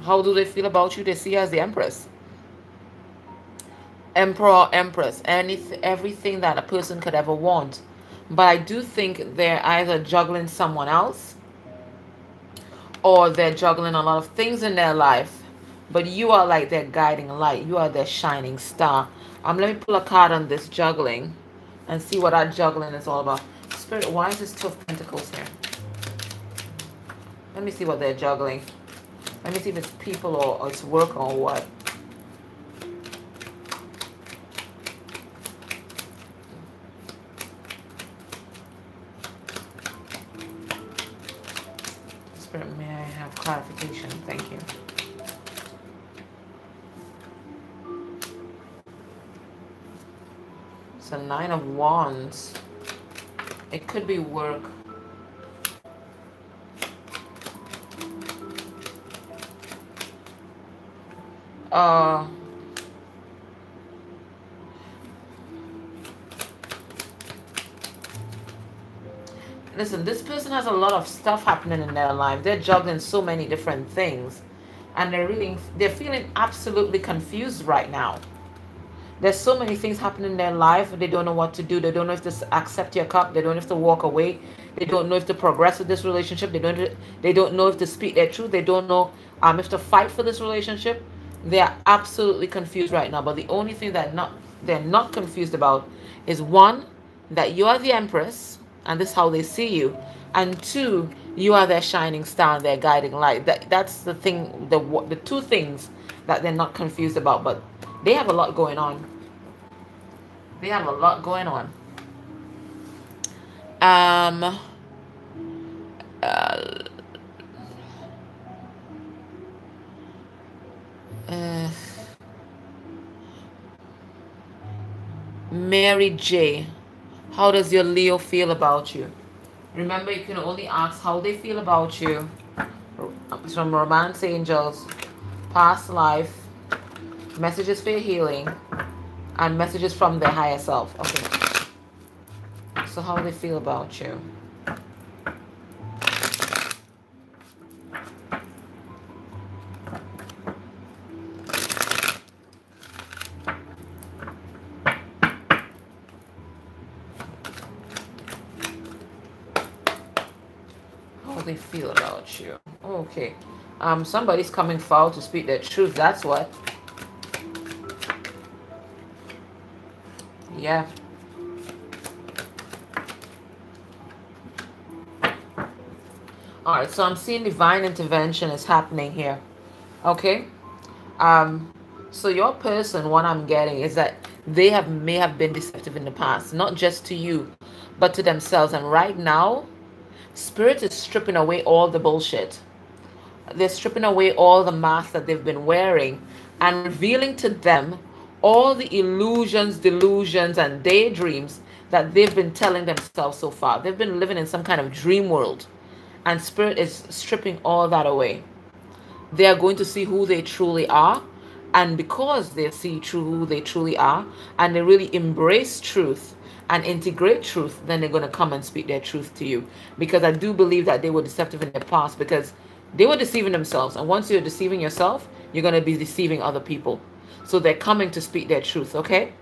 how do they feel about you? They see you as the Empress. emperor, empress, everything that a person could ever want. But I do think they're either juggling someone else, or they're juggling a lot of things in their life. But you are like their guiding light. You are their shining star. Let me pull a card on this juggling and see what that juggling is all about. Spirit, why is this Two of Pentacles here? Let me see what they're juggling. Let me see if it's people or it's work or what. Spirit, may I have clarification? Thank you. So 9 of Wands. It could be work. Listen, this person has a lot of stuff happening in their life. They're juggling so many different things, and they're feeling absolutely confused right now. There's so many things happening in their life. They don't know what to do. They don't know if to accept your cup. They don't know if to walk away. They don't know if to progress with this relationship. They don't know if to speak their truth. They don't know if to fight for this relationship. They are absolutely confused right now. But the only thing that they're not confused about is, one, that you are the Empress, and this is how they see you, and two, you are their shining star and their guiding light. That's the thing, the two things that they're not confused about. But they have a lot going on. They have a lot going on. Mary J, how does your Leo feel about you? Remember, you can only ask how they feel about you. It's from Romance Angels, past life, messages for your healing, and messages from their higher self. Okay. So how do they feel about you? How they feel about you? Okay. Somebody's coming forward to speak their truth. That's what. Yeah. All right, so I'm seeing divine intervention is happening here. Okay. So your person, what I'm getting is that they may have been deceptive in the past, not just to you, but to themselves. And right now, Spirit is stripping away all the bullshit. They're stripping away all the masks that they've been wearing and revealing to them all the illusions, delusions, and daydreams that they've been telling themselves so far. They've been living in some kind of dream world, and Spirit is stripping all that away. They are going to see who they truly are, and because they see who they truly are, and they really embrace truth and integrate truth, then they're going to come and speak their truth to you. Because I do believe that they were deceptive in the past, because they were deceiving themselves, and once you're deceiving yourself, you're going to be deceiving other people. So they're coming to speak their truth, okay?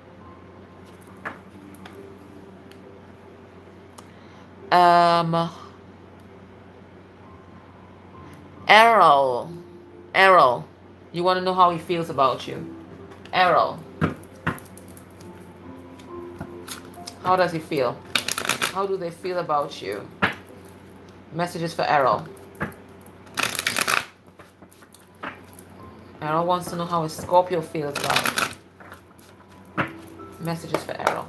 Errol, you want to know how he feels about you? Errol, how does he feel? How do they feel about you? Messages for Errol. Errol wants to know how a Scorpio feels about it. Messages for Errol.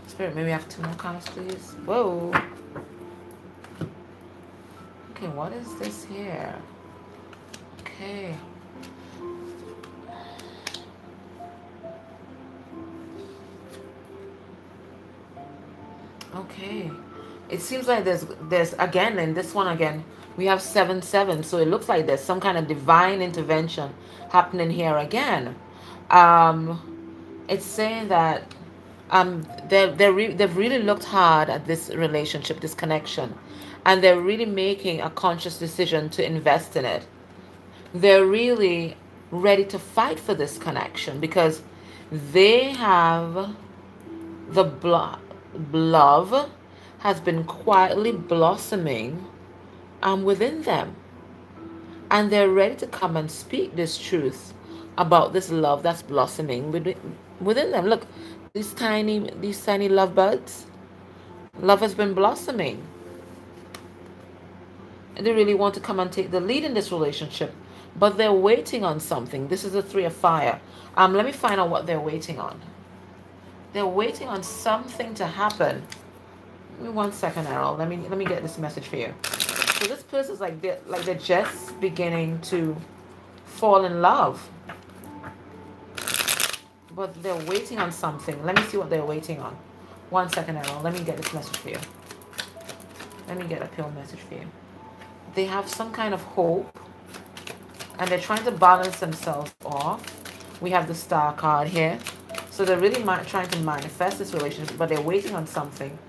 Spirit, maybe I have 2 more cards, please. Whoa. Okay, what is this here? Okay. Okay, it seems like there's again, in this one again, we have 7-7. So it looks like there's some kind of divine intervention happening here again. It's saying that They've really looked hard at this relationship, this connection, and they're really making a conscious decision to invest in it. They're really ready to fight for this connection because they have love has been quietly blossoming within them, and they're ready to come and speak this truth about this love that's blossoming within them. Look, these tiny love buds. Love has been blossoming. And they really want to come and take the lead in this relationship, but they're waiting on something. This is the Three of Fire. Let me find out what they're waiting on. They're waiting on something to happen. Give me 1 second, Errol. Let me get this message for you. So this person's like they're just beginning to fall in love, but they're waiting on something. Let me see what they're waiting on. 1 second, Errol. Let me get this message for you. Let me get a pure message for you. They have some kind of hope, and they're trying to balance themselves off. We have the Star card here. So they're really trying to manifest this relationship, but they're waiting on something.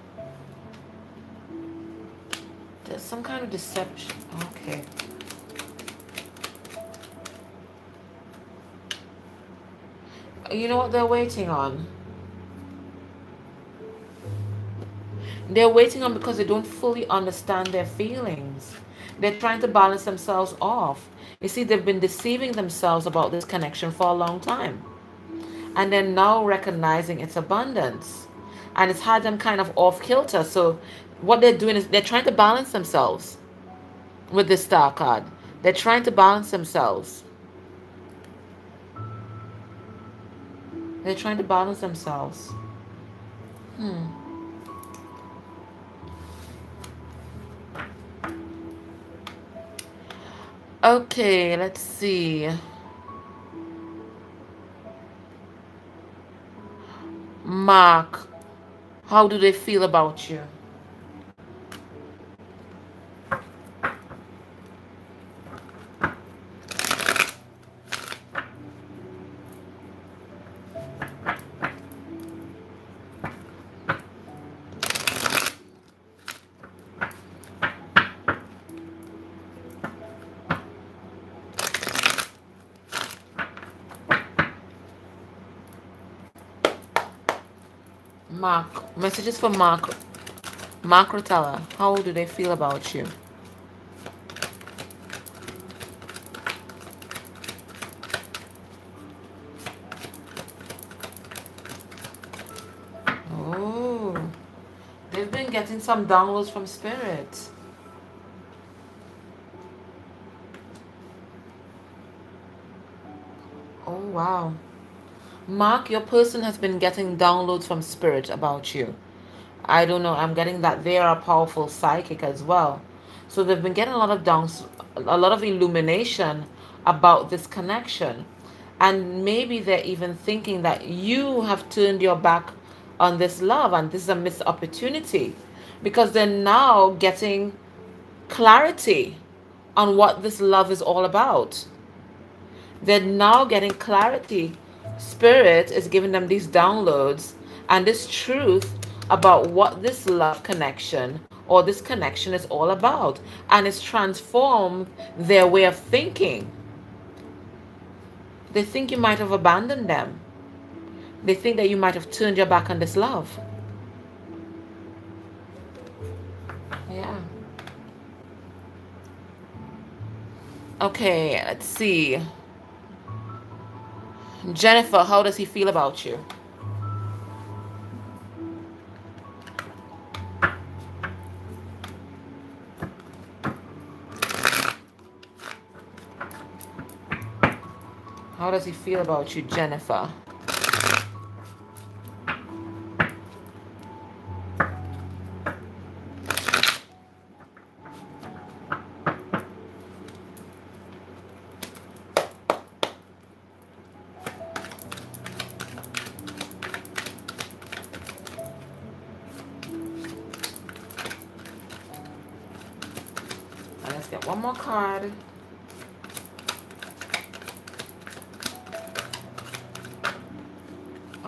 There's some kind of deception. Okay. You know what they're waiting on? They're waiting on because they don't fully understand their feelings. They're trying to balance themselves off. You see, they've been deceiving themselves about this connection for a long time. And they're now recognizing its abundance. And it's had them kind of off kilter. So what they're doing is they're trying to balance themselves with this Star card. They're trying to balance themselves. They're trying to balance themselves. Okay, let's see. Mark, how do they feel about you? Mark, messages for Mark. Mark Rotella, how do they feel about you? Oh, they've been getting some downloads from Spirit. Oh, wow. Mark, your person has been getting downloads from Spirit about you. I don't know. I'm getting that they are a powerful psychic as well. So they've been getting a lot of illumination about this connection. And maybe they're even thinking that you have turned your back on this love and this is a missed opportunity, because they're now getting clarity on what this love is all about. They're now getting clarity. Spirit is giving them these downloads and this truth about what this love connection or this connection is all about, and it's transformed their way of thinking. They think you might have abandoned them. They think that you might have turned your back on this love. Yeah. Okay, let's see. Jennifer, how does he feel about you? How does he feel about you, Jennifer? Let's get one more card.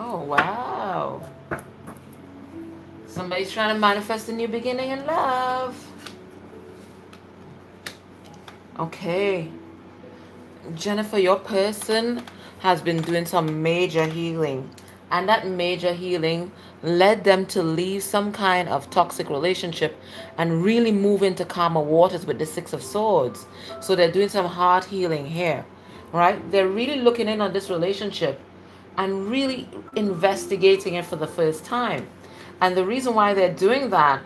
Oh, wow. Somebody's trying to manifest a new beginning in love. Okay. Jennifer, your person has been doing some major healing. And that major healing led them to leave some kind of toxic relationship and really move into calmer waters with the Six of Swords. So they're doing some heart healing here, right? They're really looking in on this relationship and really investigating it for the first time. And the reason why they're doing that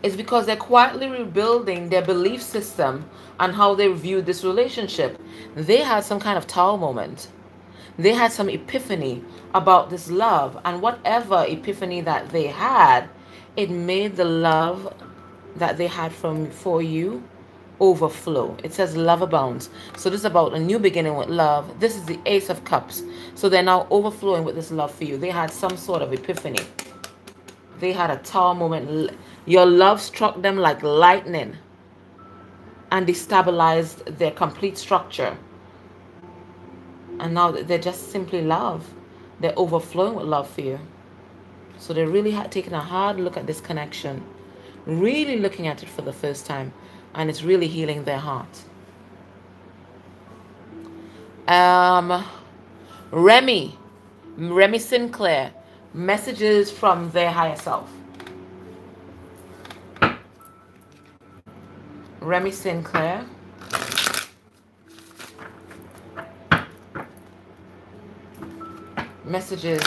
is because they're quietly rebuilding their belief system on how they viewed this relationship. They had some kind of Tao moment. They had some epiphany about this love, and whatever epiphany that they had, it made the love that they had for you overflow. It says love abounds. So this is about a new beginning with love. This is the Ace of Cups. So they're now overflowing with this love for you. They had some sort of epiphany. They had a Tao moment. Your love struck them like lightning and destabilized their complete structure. And now they're just simply love. They're overflowing with love for you. So they're really taking a hard look at this connection. Really looking at it for the first time. And it's really healing their heart. Remy Sinclair. Messages from their higher self. Remy Sinclair. Messages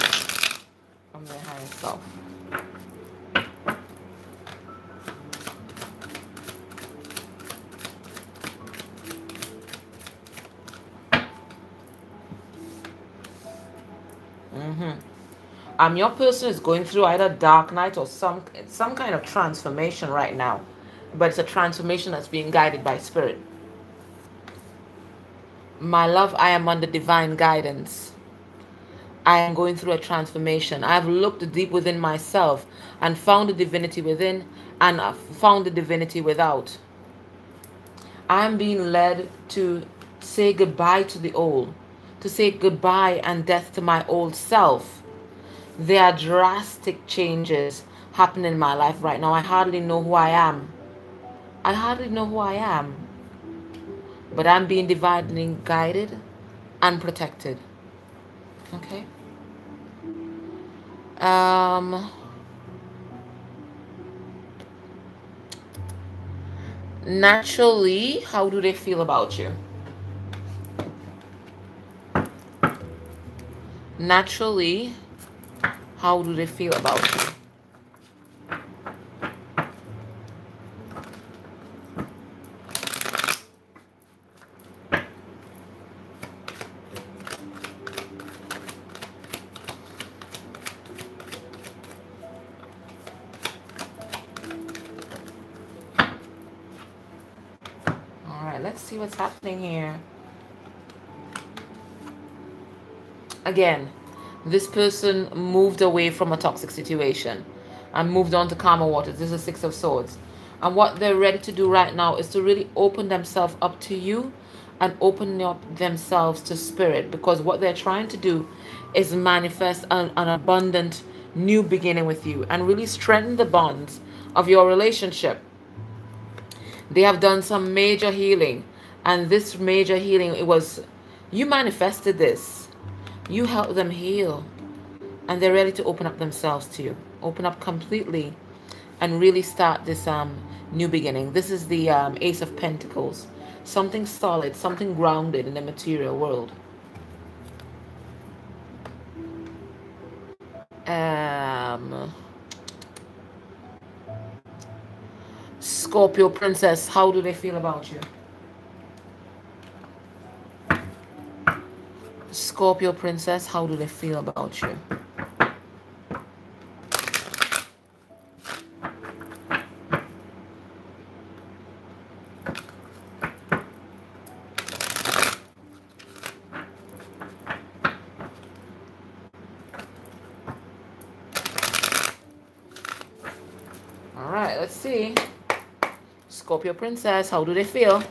from their higher self. Your person is going through either dark night or some kind of transformation right now. But it's a transformation that's being guided by spirit. My love, I am under divine guidance. I am going through a transformation. I have looked deep within myself and found the divinity within and found the divinity without. I am being led to say goodbye to the old, to say goodbye and death to my old self. There are drastic changes happening in my life right now. I hardly know who I am. I hardly know who I am. But I'm being divinely guided and protected. Okay? Naturally, how do they feel about you? Naturally, how do they feel about you? Let's see what's happening here. Again, this person moved away from a toxic situation and moved on to calmer waters. This is Six of Swords. And what they're ready to do right now is to really open themselves up to you and open up themselves to spirit. Because what they're trying to do is manifest an abundant new beginning with you and really strengthen the bonds of your relationship. They have done some major healing, and this major healing, it was, you manifested this. You helped them heal, and they're ready to open up themselves to you. Open up completely and really start this new beginning. This is the Ace of Pentacles. Something solid, something grounded in the material world. Scorpio Princess, how do they feel about you? Scorpio Princess, how do they feel about you? All right, let's see. Scorpio Princess, how do they feel?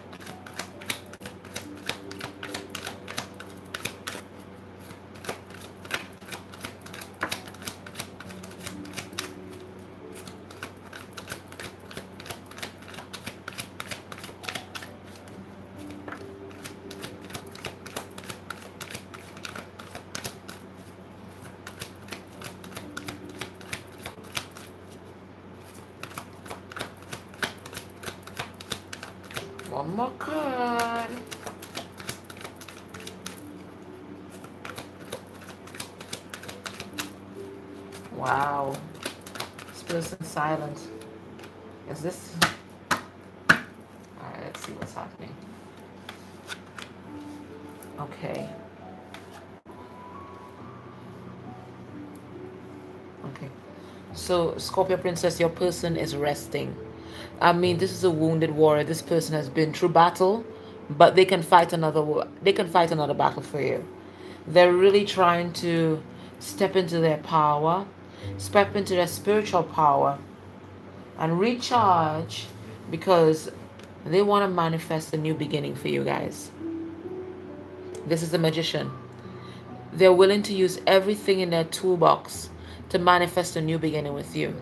more card. Wow. This person's silent. Is this... Alright, let's see what's happening. Okay. Okay. So, Scorpio Princess, your person is resting. I mean, this is a wounded warrior. This person has been through battle, but they can fight another war. They can fight another battle for you. They're really trying to step into their power, step into their spiritual power, and recharge, because they want to manifest a new beginning for you guys. This is the magician. They're willing to use everything in their toolbox to manifest a new beginning with you.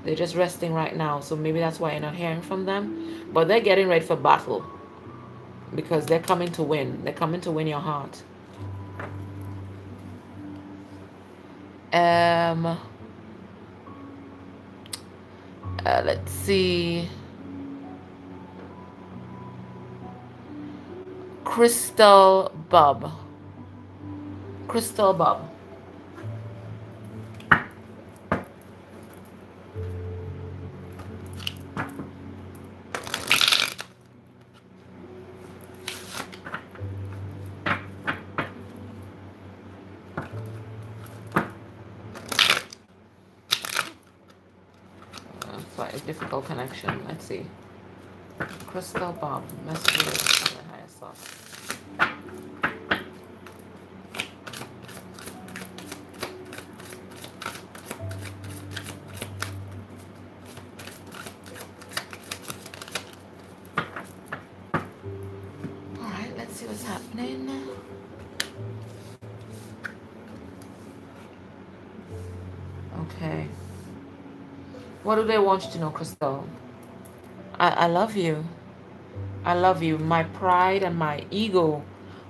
They're just resting right now, so maybe that's why you're not hearing from them. But they're getting ready for battle, because they're coming to win. They're coming to win your heart. Let's see. Crystal Bob. Crystal Bob. It's a difficult connection. Let's see. Crystal Bob. Messages from the higher self. Alright, let's see what's happening. Okay. What do they want you to know, Crystal? I love you. I love you. My pride and my ego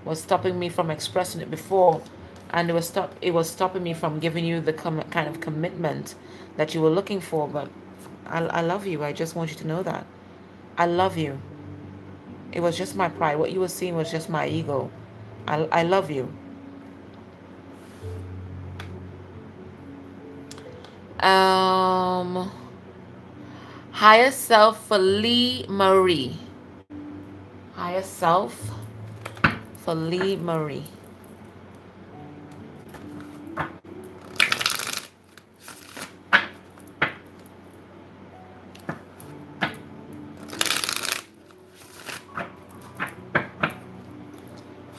was stopping me from expressing it before, and it was stopping me from giving you the kind of commitment that you were looking for. But I love you. I just want you to know that. I love you. It was just my pride. What you were seeing was just my ego. I love you. Higher self for Lee Marie. Higher self for Lee Marie.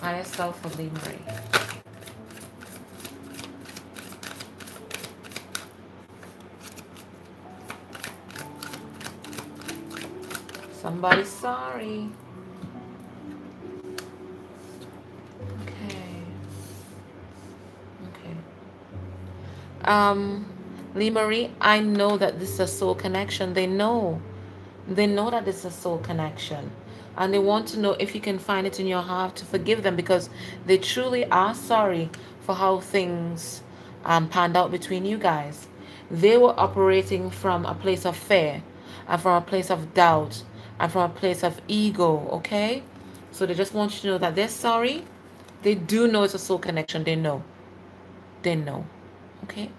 Higher self for Lee Marie. Somebody's sorry. Lee Marie, I know that this is a soul connection. They know that this is a soul connection, and they want to know if you can find it in your heart to forgive them, because they truly are sorry for how things panned out between you guys. They were operating from a place of fear, and from a place of doubt, and from a place of ego. Okay, so they just want you to know that they're sorry. They do know it's a soul connection. They know. Okay,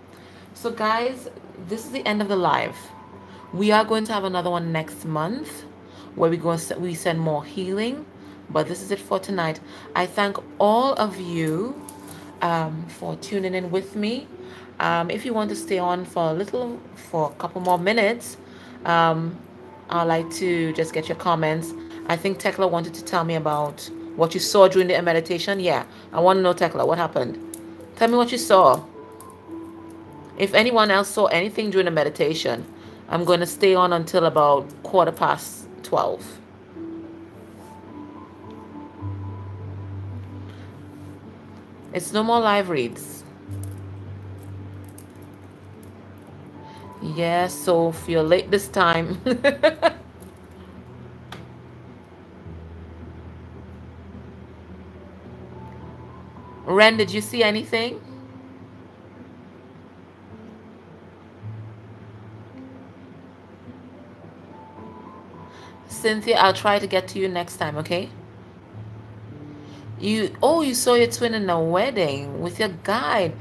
so guys, this is the end of the live. We are going to have another one next month where we send more healing, but this is it for tonight. I thank all of you for tuning in with me. If you want to stay on for a couple more minutes, I'd like to just get your comments. I think Tekla wanted to tell me about what you saw during the meditation. Yeah, I want to know, Tekla, what happened? Tell me what you saw. If anyone else saw anything during the meditation, I'm going to stay on until about 12:15. It's no more live reads. Yeah, so if you're late this time. Ren, did you see anything? Cynthia, I'll try to get to you next time, okay? You saw your twin in a wedding with your guide.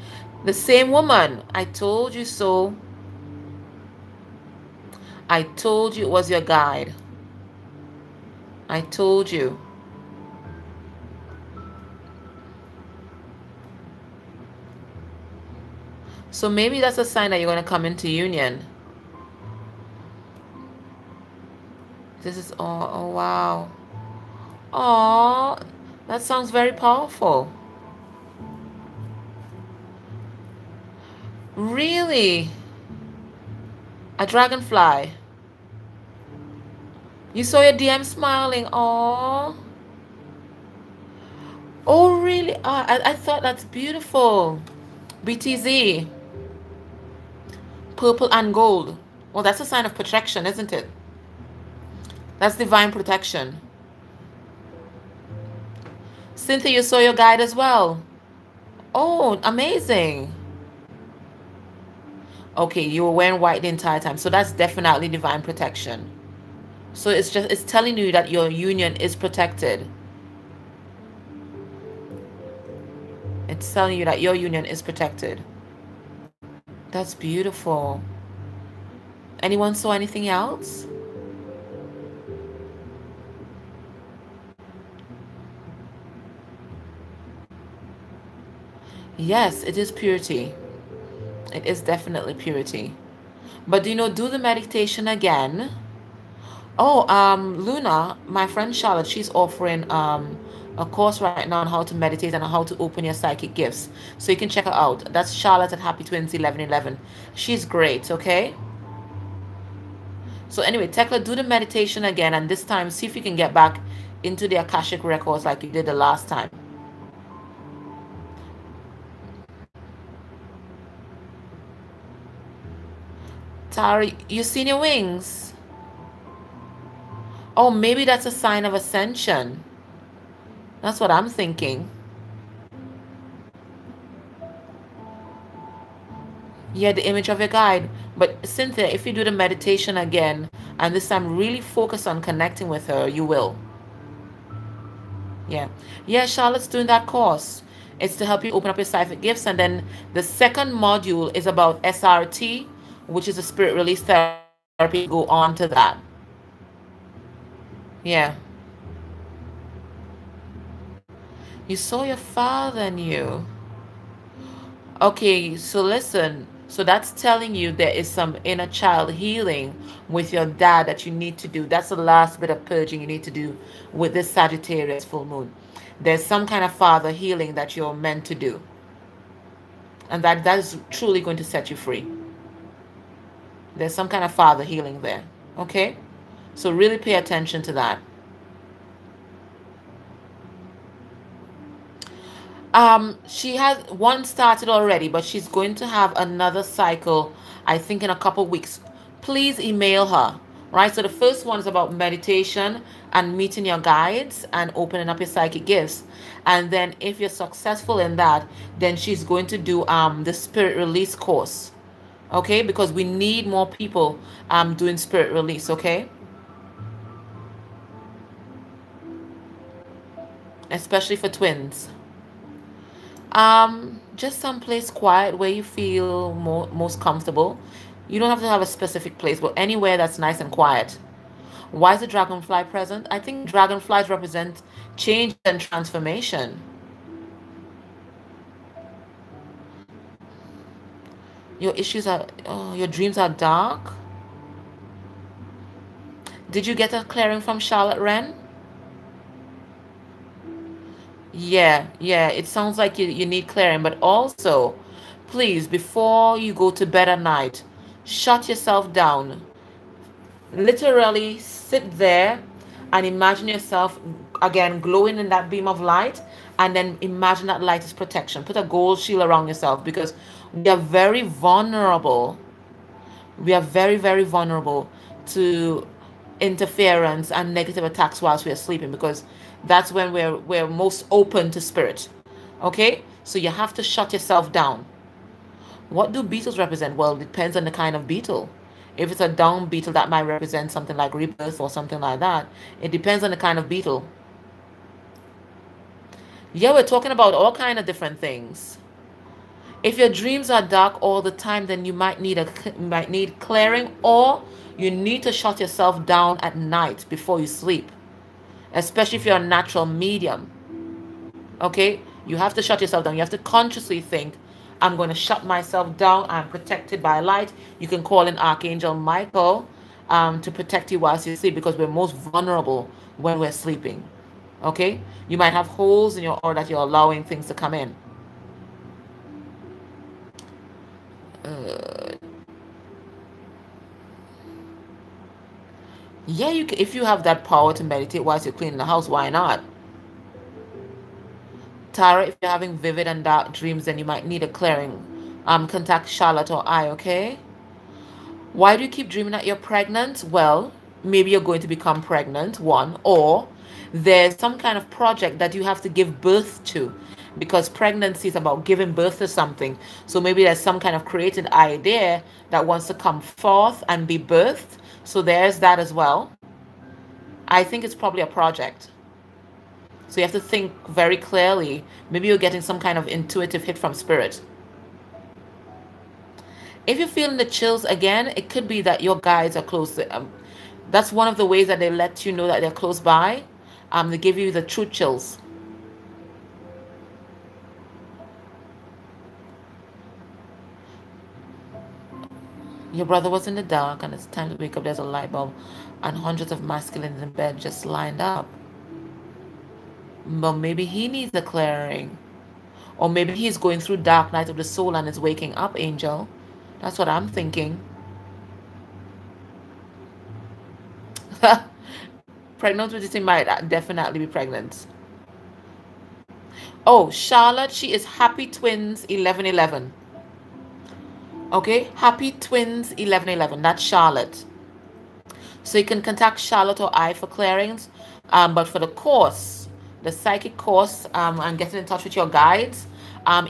The same woman. I told you so. I told you it was your guide. I told you. So maybe that's a sign that you're going to come into union. This is, oh wow. Oh, that sounds very powerful. Really? A dragonfly. You saw your DM smiling. Oh. Oh, really? I thought that's beautiful. BTZ. Purple and gold. Well, that's a sign of protection, isn't it? That's divine protection. Cynthia, you saw your guide as well. Oh, amazing. Okay, you were wearing white the entire time. So that's definitely divine protection. So it's telling you that your union is protected. It's telling you that your union is protected. That's beautiful. Anyone saw anything else? Yes, it is purity. It is definitely purity. But do the meditation again. Oh, Luna, my friend Charlotte, she's offering a course right now on how to meditate and how to open your psychic gifts. So you can check her out. That's Charlotte at Happy Twins 1111. She's great, okay? So anyway, Tekla, do the meditation again, and this time see if you can get back into the Akashic records like you did the last time. Tari, you seen your wings? Oh, maybe that's a sign of ascension. That's what I'm thinking. Yeah, the image of your guide. But Cynthia, if you do the meditation again, and this time really focus on connecting with her, you will. Yeah. Yeah, Charlotte's doing that course. It's to help you open up your psychic gifts. And then the second module is about SRT, which is a spirit release therapy. Go on to that. Yeah. You saw your father and you. Okay, so listen. So that's telling you there is some inner child healing with your dad that you need to do. That's the last bit of purging you need to do with this Sagittarius full moon. There's some kind of father healing that you're meant to do. And that is truly going to set you free. There's some kind of father healing there. Okay? So really pay attention to that. She has one started already, but she's going to have another cycle, I think, in a couple weeks. Please email her, right? So the first one is about meditation and meeting your guides and opening up your psychic gifts. And then if you're successful in that, then she's going to do the spirit release course. Okay? Because we need more people doing spirit release, okay? Especially for twins. Just someplace quiet where you feel most comfortable. You don't have to have a specific place, but anywhere that's nice and quiet. Why is the dragonfly present? I think dragonflies represent change and transformation. Your issues are, your dreams are dark. Did you get a clearing from Charlotte Wren? Yeah, it sounds like you need clearing, but also, please, before you go to bed at night, shut yourself down. Literally sit there and imagine yourself, again, glowing in that beam of light, and then imagine that light is protection. Put a gold shield around yourself, because we are very vulnerable. We are very, very vulnerable to interference and negative attacks whilst we are sleeping, because that's when we're most open to spirit. Okay? So you have to shut yourself down. What do beetles represent? Well, it depends on the kind of beetle. If it's a down beetle, that might represent something like rebirth or something like that. It depends on the kind of beetle. Yeah, we're talking about all kind of different things. If your dreams are dark all the time, then you might need clearing, or you need to shut yourself down at night before you sleep, especially if you're a natural medium. Okay? You have to shut yourself down. You have to consciously think, I'm going to shut myself down. I'm protected by light. You can call in Archangel Michael to protect you whilst you sleep, because we're most vulnerable when we're sleeping. Okay? You might have holes in your aura that you're allowing things to come in. Yeah, you can, if you have that power to meditate whilst you're cleaning the house, why not? Tara, if you're having vivid and dark dreams, then you might need a clearing. Contact Charlotte or I, okay? Why do you keep dreaming that you're pregnant? Well, maybe you're going to become pregnant, one, or there's some kind of project that you have to give birth to, because pregnancy is about giving birth to something. So maybe there's some kind of created idea that wants to come forth and be birthed. So there's that as well. I think it's probably a project. So you have to think very clearly. Maybe you're getting some kind of intuitive hit from spirit. If you're feeling the chills again, it could be that your guides are close. That's one of the ways that they let you know that they're close by. They give you the true chills. Your brother was in the dark and it's time to wake up. There's a light bulb and hundreds of masculines in bed just lined up. But maybe he needs a clearing. Or maybe he's going through dark night of the soul and is waking up, Angel. That's what I'm thinking. Pregnant with this thing might definitely be pregnant. Oh, Charlotte, she is Happy Twins 1111. Okay, Happy Twins 1111. That's Charlotte. So you can contact Charlotte or I for clearings. But for the course, the psychic course, and getting in touch with your guides,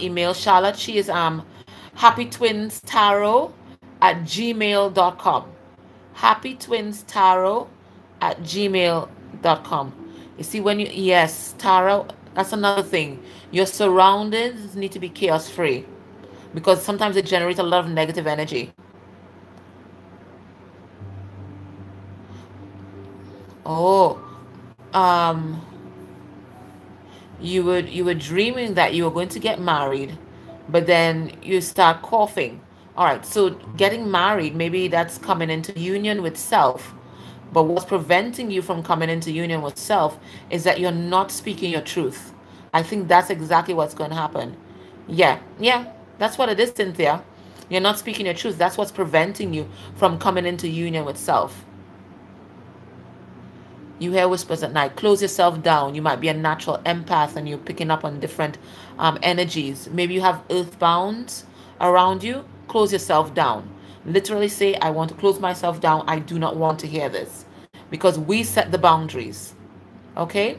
email Charlotte. She is happytwinstarot@gmail.com. happytwinstarot@gmail.com. You see, when you, yes, tarot, that's another thing. Your surroundings need to be chaos free, because sometimes it generates a lot of negative energy. Oh, you were dreaming that you were going to get married, but then you start coughing. All right, so getting married, maybe that's coming into union with self. But what's preventing you from coming into union with self is that you're not speaking your truth. I think that's exactly what's going to happen. Yeah, that's what it is, Cynthia. You're not speaking your truth. That's what's preventing you from coming into union with self. You hear whispers at night. Close yourself down. You might be a natural empath and you're picking up on different energies. Maybe you have earthbounds around you. Close yourself down. Literally say, I want to close myself down. I do not want to hear this. Because we set the boundaries. Okay?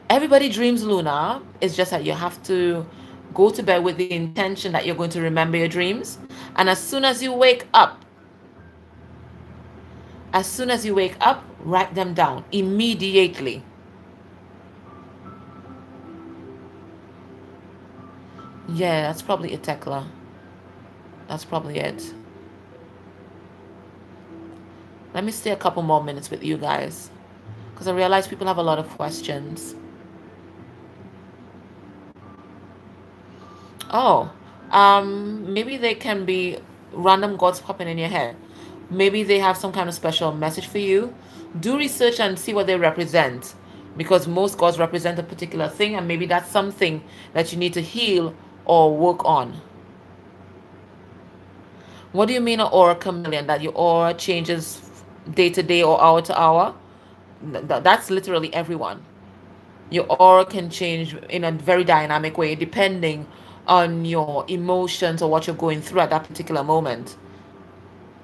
Everybody dreams, Luna. It's just that you have to go to bed with the intention that you're going to remember your dreams. And as soon as you wake up, write them down immediately. Yeah, that's probably it, Tekla. That's probably it. Let me stay a couple more minutes with you guys, because I realize people have a lot of questions. Oh, maybe they can be random gods popping in your head. Maybe they have some kind of special message for you. Do research and see what they represent, because most gods represent a particular thing, and maybe that's something that you need to heal or work on. What do you mean an aura chameleon? That your aura changes day to day or hour to hour? That's literally everyone. Your aura can change in a very dynamic way depending on your emotions or what you're going through at that particular moment.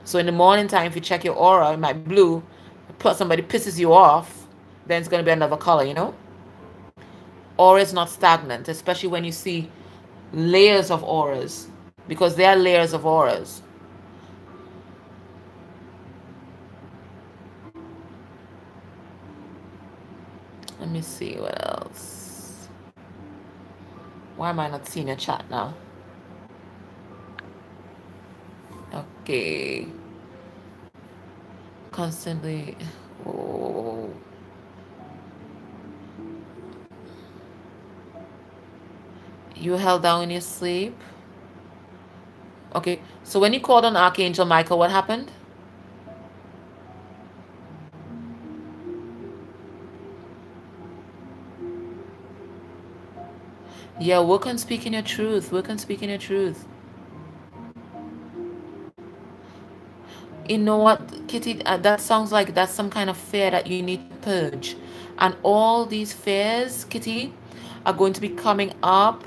So in the morning time, if you check your aura, it might be blue. Plus somebody pisses you off, then it's going to be another color, you know? Aura is not stagnant, especially when you see layers of auras, because there are layers of auras. Let me see what else. Why am I not seeing your chat now? Okay. Constantly. Oh. You held down in your sleep. Okay. So when you called on Archangel Michael, what happened? Yeah, work on speaking your truth. Work on speaking your truth. You know what, Kitty? That sounds like that's some kind of fear that you need to purge. And all these fears, Kitty, are going to be coming up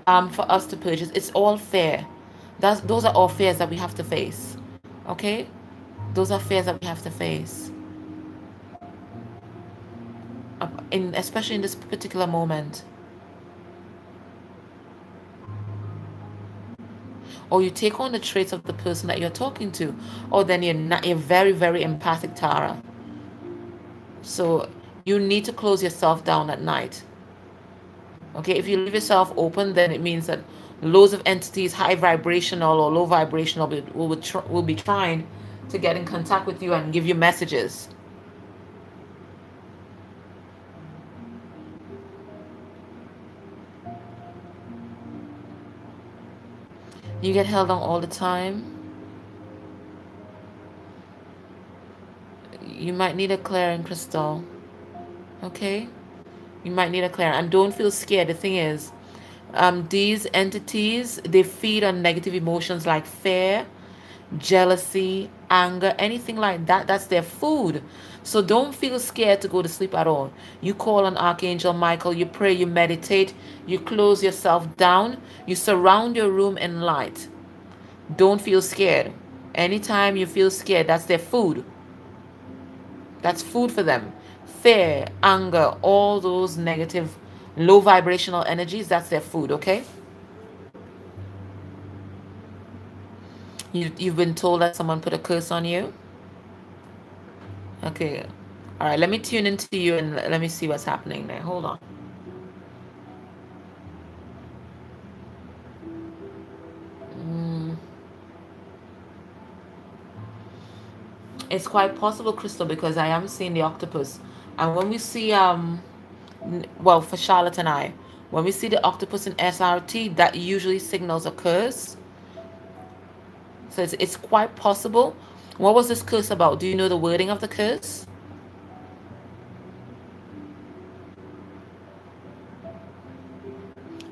for us to purge. It's all fear. Those are all fears that we have to face. Okay? Those are fears that we have to face. Especially in this particular moment. Or you take on the traits of the person that you're talking to. Or then you're very, very empathic, Tara. So you need to close yourself down at night. Okay, if you leave yourself open, then it means that loads of entities, high vibrational or low vibrational, will be trying to get in contact with you and give you messages. You get held on all the time. You might need a clearing, Crystal. Okay? You might need a clearing. And don't feel scared. The thing is, these entities, they feed on negative emotions like fear, jealousy, anger, anything like that. That's their food. So don't feel scared to go to sleep at all. You call on Archangel Michael, you pray, you meditate, you close yourself down, you surround your room in light. Don't feel scared. Anytime you feel scared, that's their food. That's food for them. Fear, anger, all those negative, low vibrational energies, that's their food, okay? You've been told that someone put a curse on you? Okay. All right, let me tune into you and let me see what's happening there. Hold on. It's quite possible, Crystal, because I am seeing the octopus. And when we see, well, for Charlotte and I, when we see the octopus in SRT, that usually signals a curse. So it's quite possible. What was this curse about? Do you know the wording of the curse?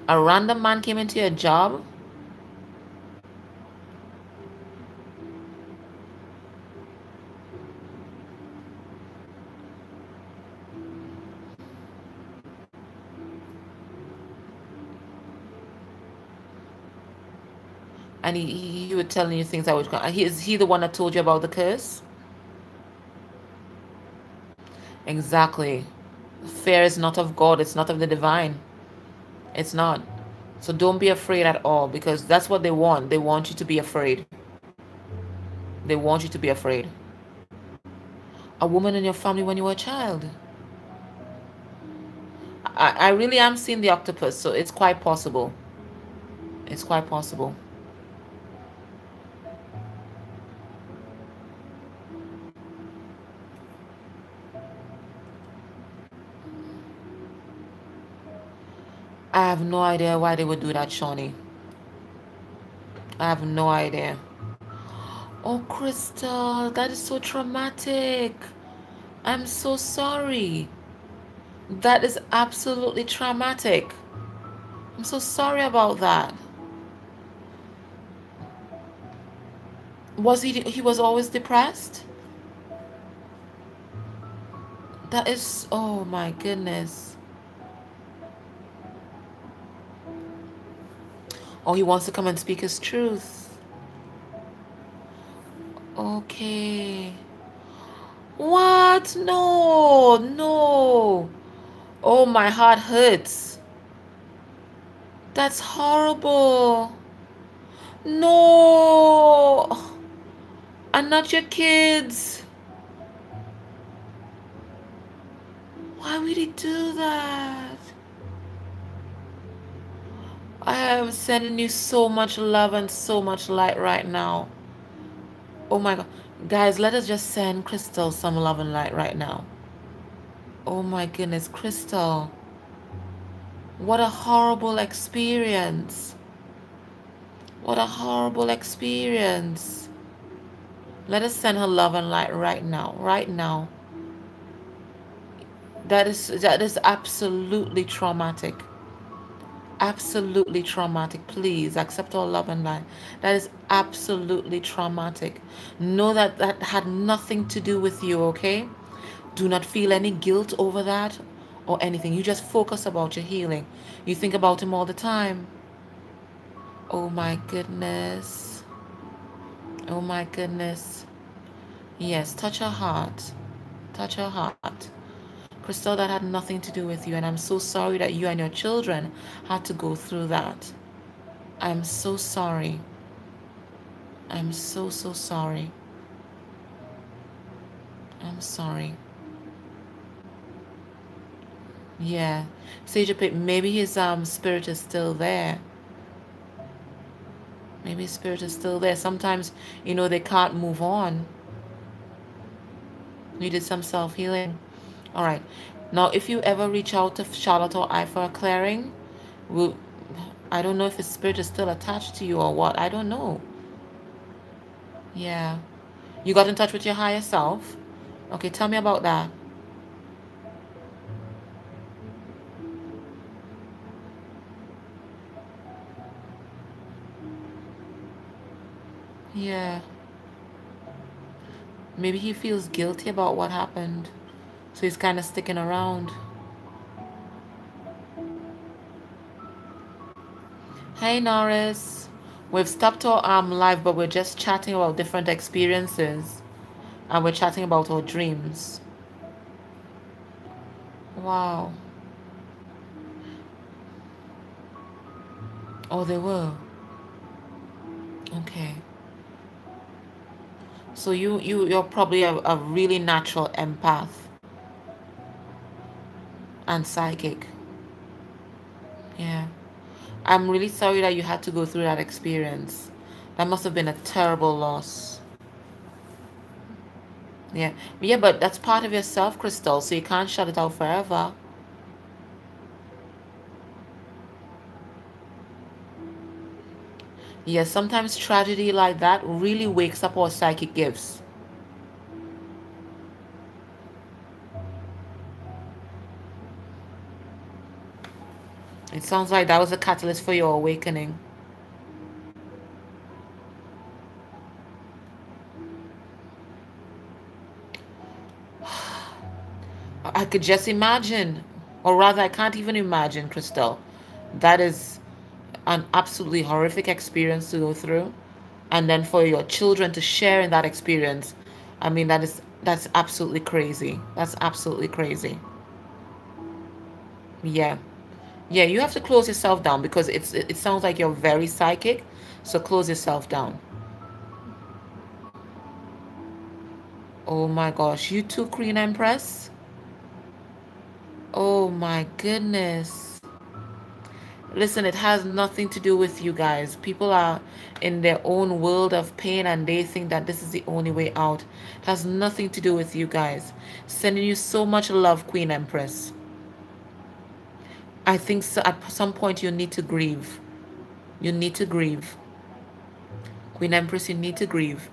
A random man came into your job. And he was telling you things that would come. Is he the one that told you about the curse? Exactly. Fear is not of God. It's not of the divine. It's not. So don't be afraid at all, because that's what they want. They want you to be afraid. They want you to be afraid. A woman in your family when you were a child. I really am seeing the octopus, so it's quite possible. It's quite possible. I have no idea why they would do that, Shawnee. I have no idea. Oh, Crystal, that is so traumatic. I'm so sorry. That is absolutely traumatic. I'm so sorry about that. Was he was always depressed? That is, oh my goodness. Oh, he wants to come and speak his truth. Okay. What? No, no. Oh, my heart hurts. That's horrible. No. And not your kids. Why would he do that? I am sending you so much love and so much light right now. Oh my God. Guys, let us just send Crystal some love and light right now. Oh my goodness, Crystal. What a horrible experience. What a horrible experience. Let us send her love and light right now. Right now. That is absolutely traumatic. Absolutely traumatic. Please accept our love and light. That is absolutely traumatic. Know that that had nothing to do with you, okay? Do not feel any guilt over that or anything. You just focus about your healing. You think about him all the time. Oh my goodness. Oh my goodness. Yes, touch her heart. Touch her heart. Crystal, that had nothing to do with you, and I'm so sorry that you and your children had to go through that. I'm so sorry. I'm so, so sorry. I'm sorry. Yeah. Sage of Pit, maybe his spirit is still there. Maybe his spirit is still there. Sometimes, you know, they can't move on. You did some self-healing. All right. Now, if you ever reach out to Charlotte or I for a clearing, we'll, I don't know if his spirit is still attached to you or what. I don't know. Yeah. You got in touch with your higher self? Okay, tell me about that. Yeah. Maybe he feels guilty about what happened. So he's kind of sticking around. Hey Norris. We've stopped our live, but we're just chatting about different experiences. And we're chatting about our dreams. Wow. Oh, they were. Okay. So you're probably a really natural empath and psychic. Yeah. I'm really sorry that you had to go through that experience. That must have been a terrible loss. Yeah. Yeah, but that's part of yourself, Crystal, so you can't shut it out forever. Yeah, sometimes tragedy like that really wakes up our psychic gifts. It sounds like that was a catalyst for your awakening. I could just imagine, or rather, I can't even imagine, Crystal. That is an absolutely horrific experience to go through. And then for your children to share in that experience, I mean, that's absolutely crazy. That's absolutely crazy. Yeah. Yeah, you have to close yourself down because it sounds like you're very psychic. So close yourself down. Oh my gosh, you too, Queen Empress? Oh my goodness. Listen, it has nothing to do with you guys. People are in their own world of pain and they think that this is the only way out. It has nothing to do with you guys. Sending you so much love, Queen Empress. I think so, at some point you need to grieve. You need to grieve. Queen Empress, you need to grieve.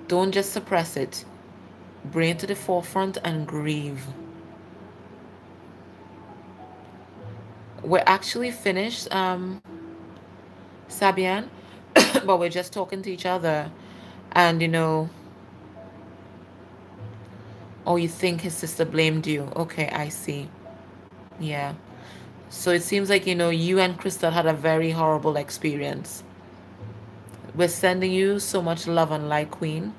Don't just suppress it. Bring it to the forefront and grieve. We're actually finished, Sabian, but we're just talking to each other. And, you know, oh, you think his sister blamed you. Okay, I see. Yeah. So it seems like, you know, you and Crystal had a very horrible experience. We're sending you so much love and light, Queen.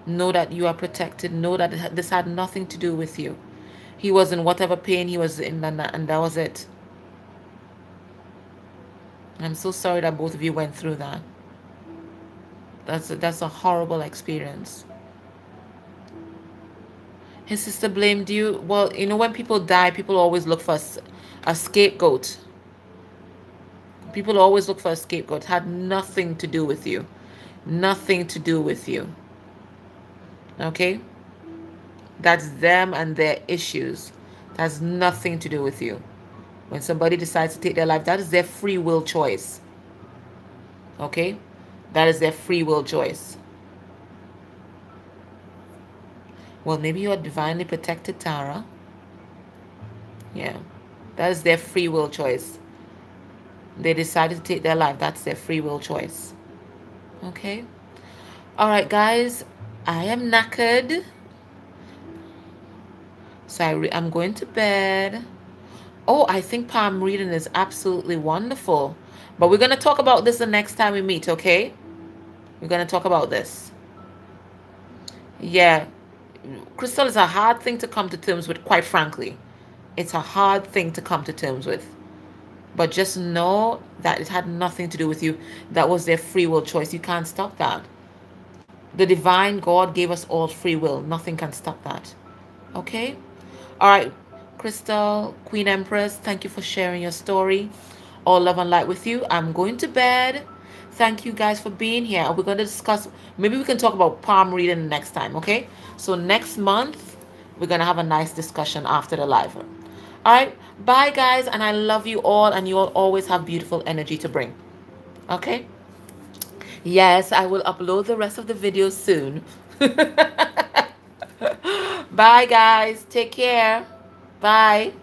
Know that you are protected. Know that this had nothing to do with you. He was in whatever pain he was in, and that was it. I'm so sorry that both of you went through that. That's a horrible experience. His sister blamed you. Well, you know, when people die, people always look for a scapegoat. People always look for a scapegoat. Had nothing to do with you. Nothing to do with you. Okay? That's them and their issues. That has nothing to do with you. When somebody decides to take their life, that is their free will choice. Okay? That is their free will choice. Well, maybe you are divinely protected, Tara. Yeah. That is their free will choice. They decided to take their life. That's their free will choice. Okay? All right, guys. I am knackered. So I'm going to bed. Oh, I think palm reading is absolutely wonderful. But we're going to talk about this the next time we meet, okay? We're going to talk about this. Yeah. Crystal is a hard thing to come to terms with, quite frankly. It's a hard thing to come to terms with. But just know that it had nothing to do with you. That was their free will choice. You can't stop that. The divine God gave us all free will. Nothing can stop that. Okay? All right. Crystal, Queen Empress, thank you for sharing your story. All love and light with you. I'm going to bed. Thank you guys for being here. We're going to discuss, maybe we can talk about palm reading next time, okay? So next month, we're going to have a nice discussion after the live. All right. Bye, guys. And I love you all. And you all always have beautiful energy to bring. Okay? Yes, I will upload the rest of the videos soon. Bye, guys. Take care. Bye.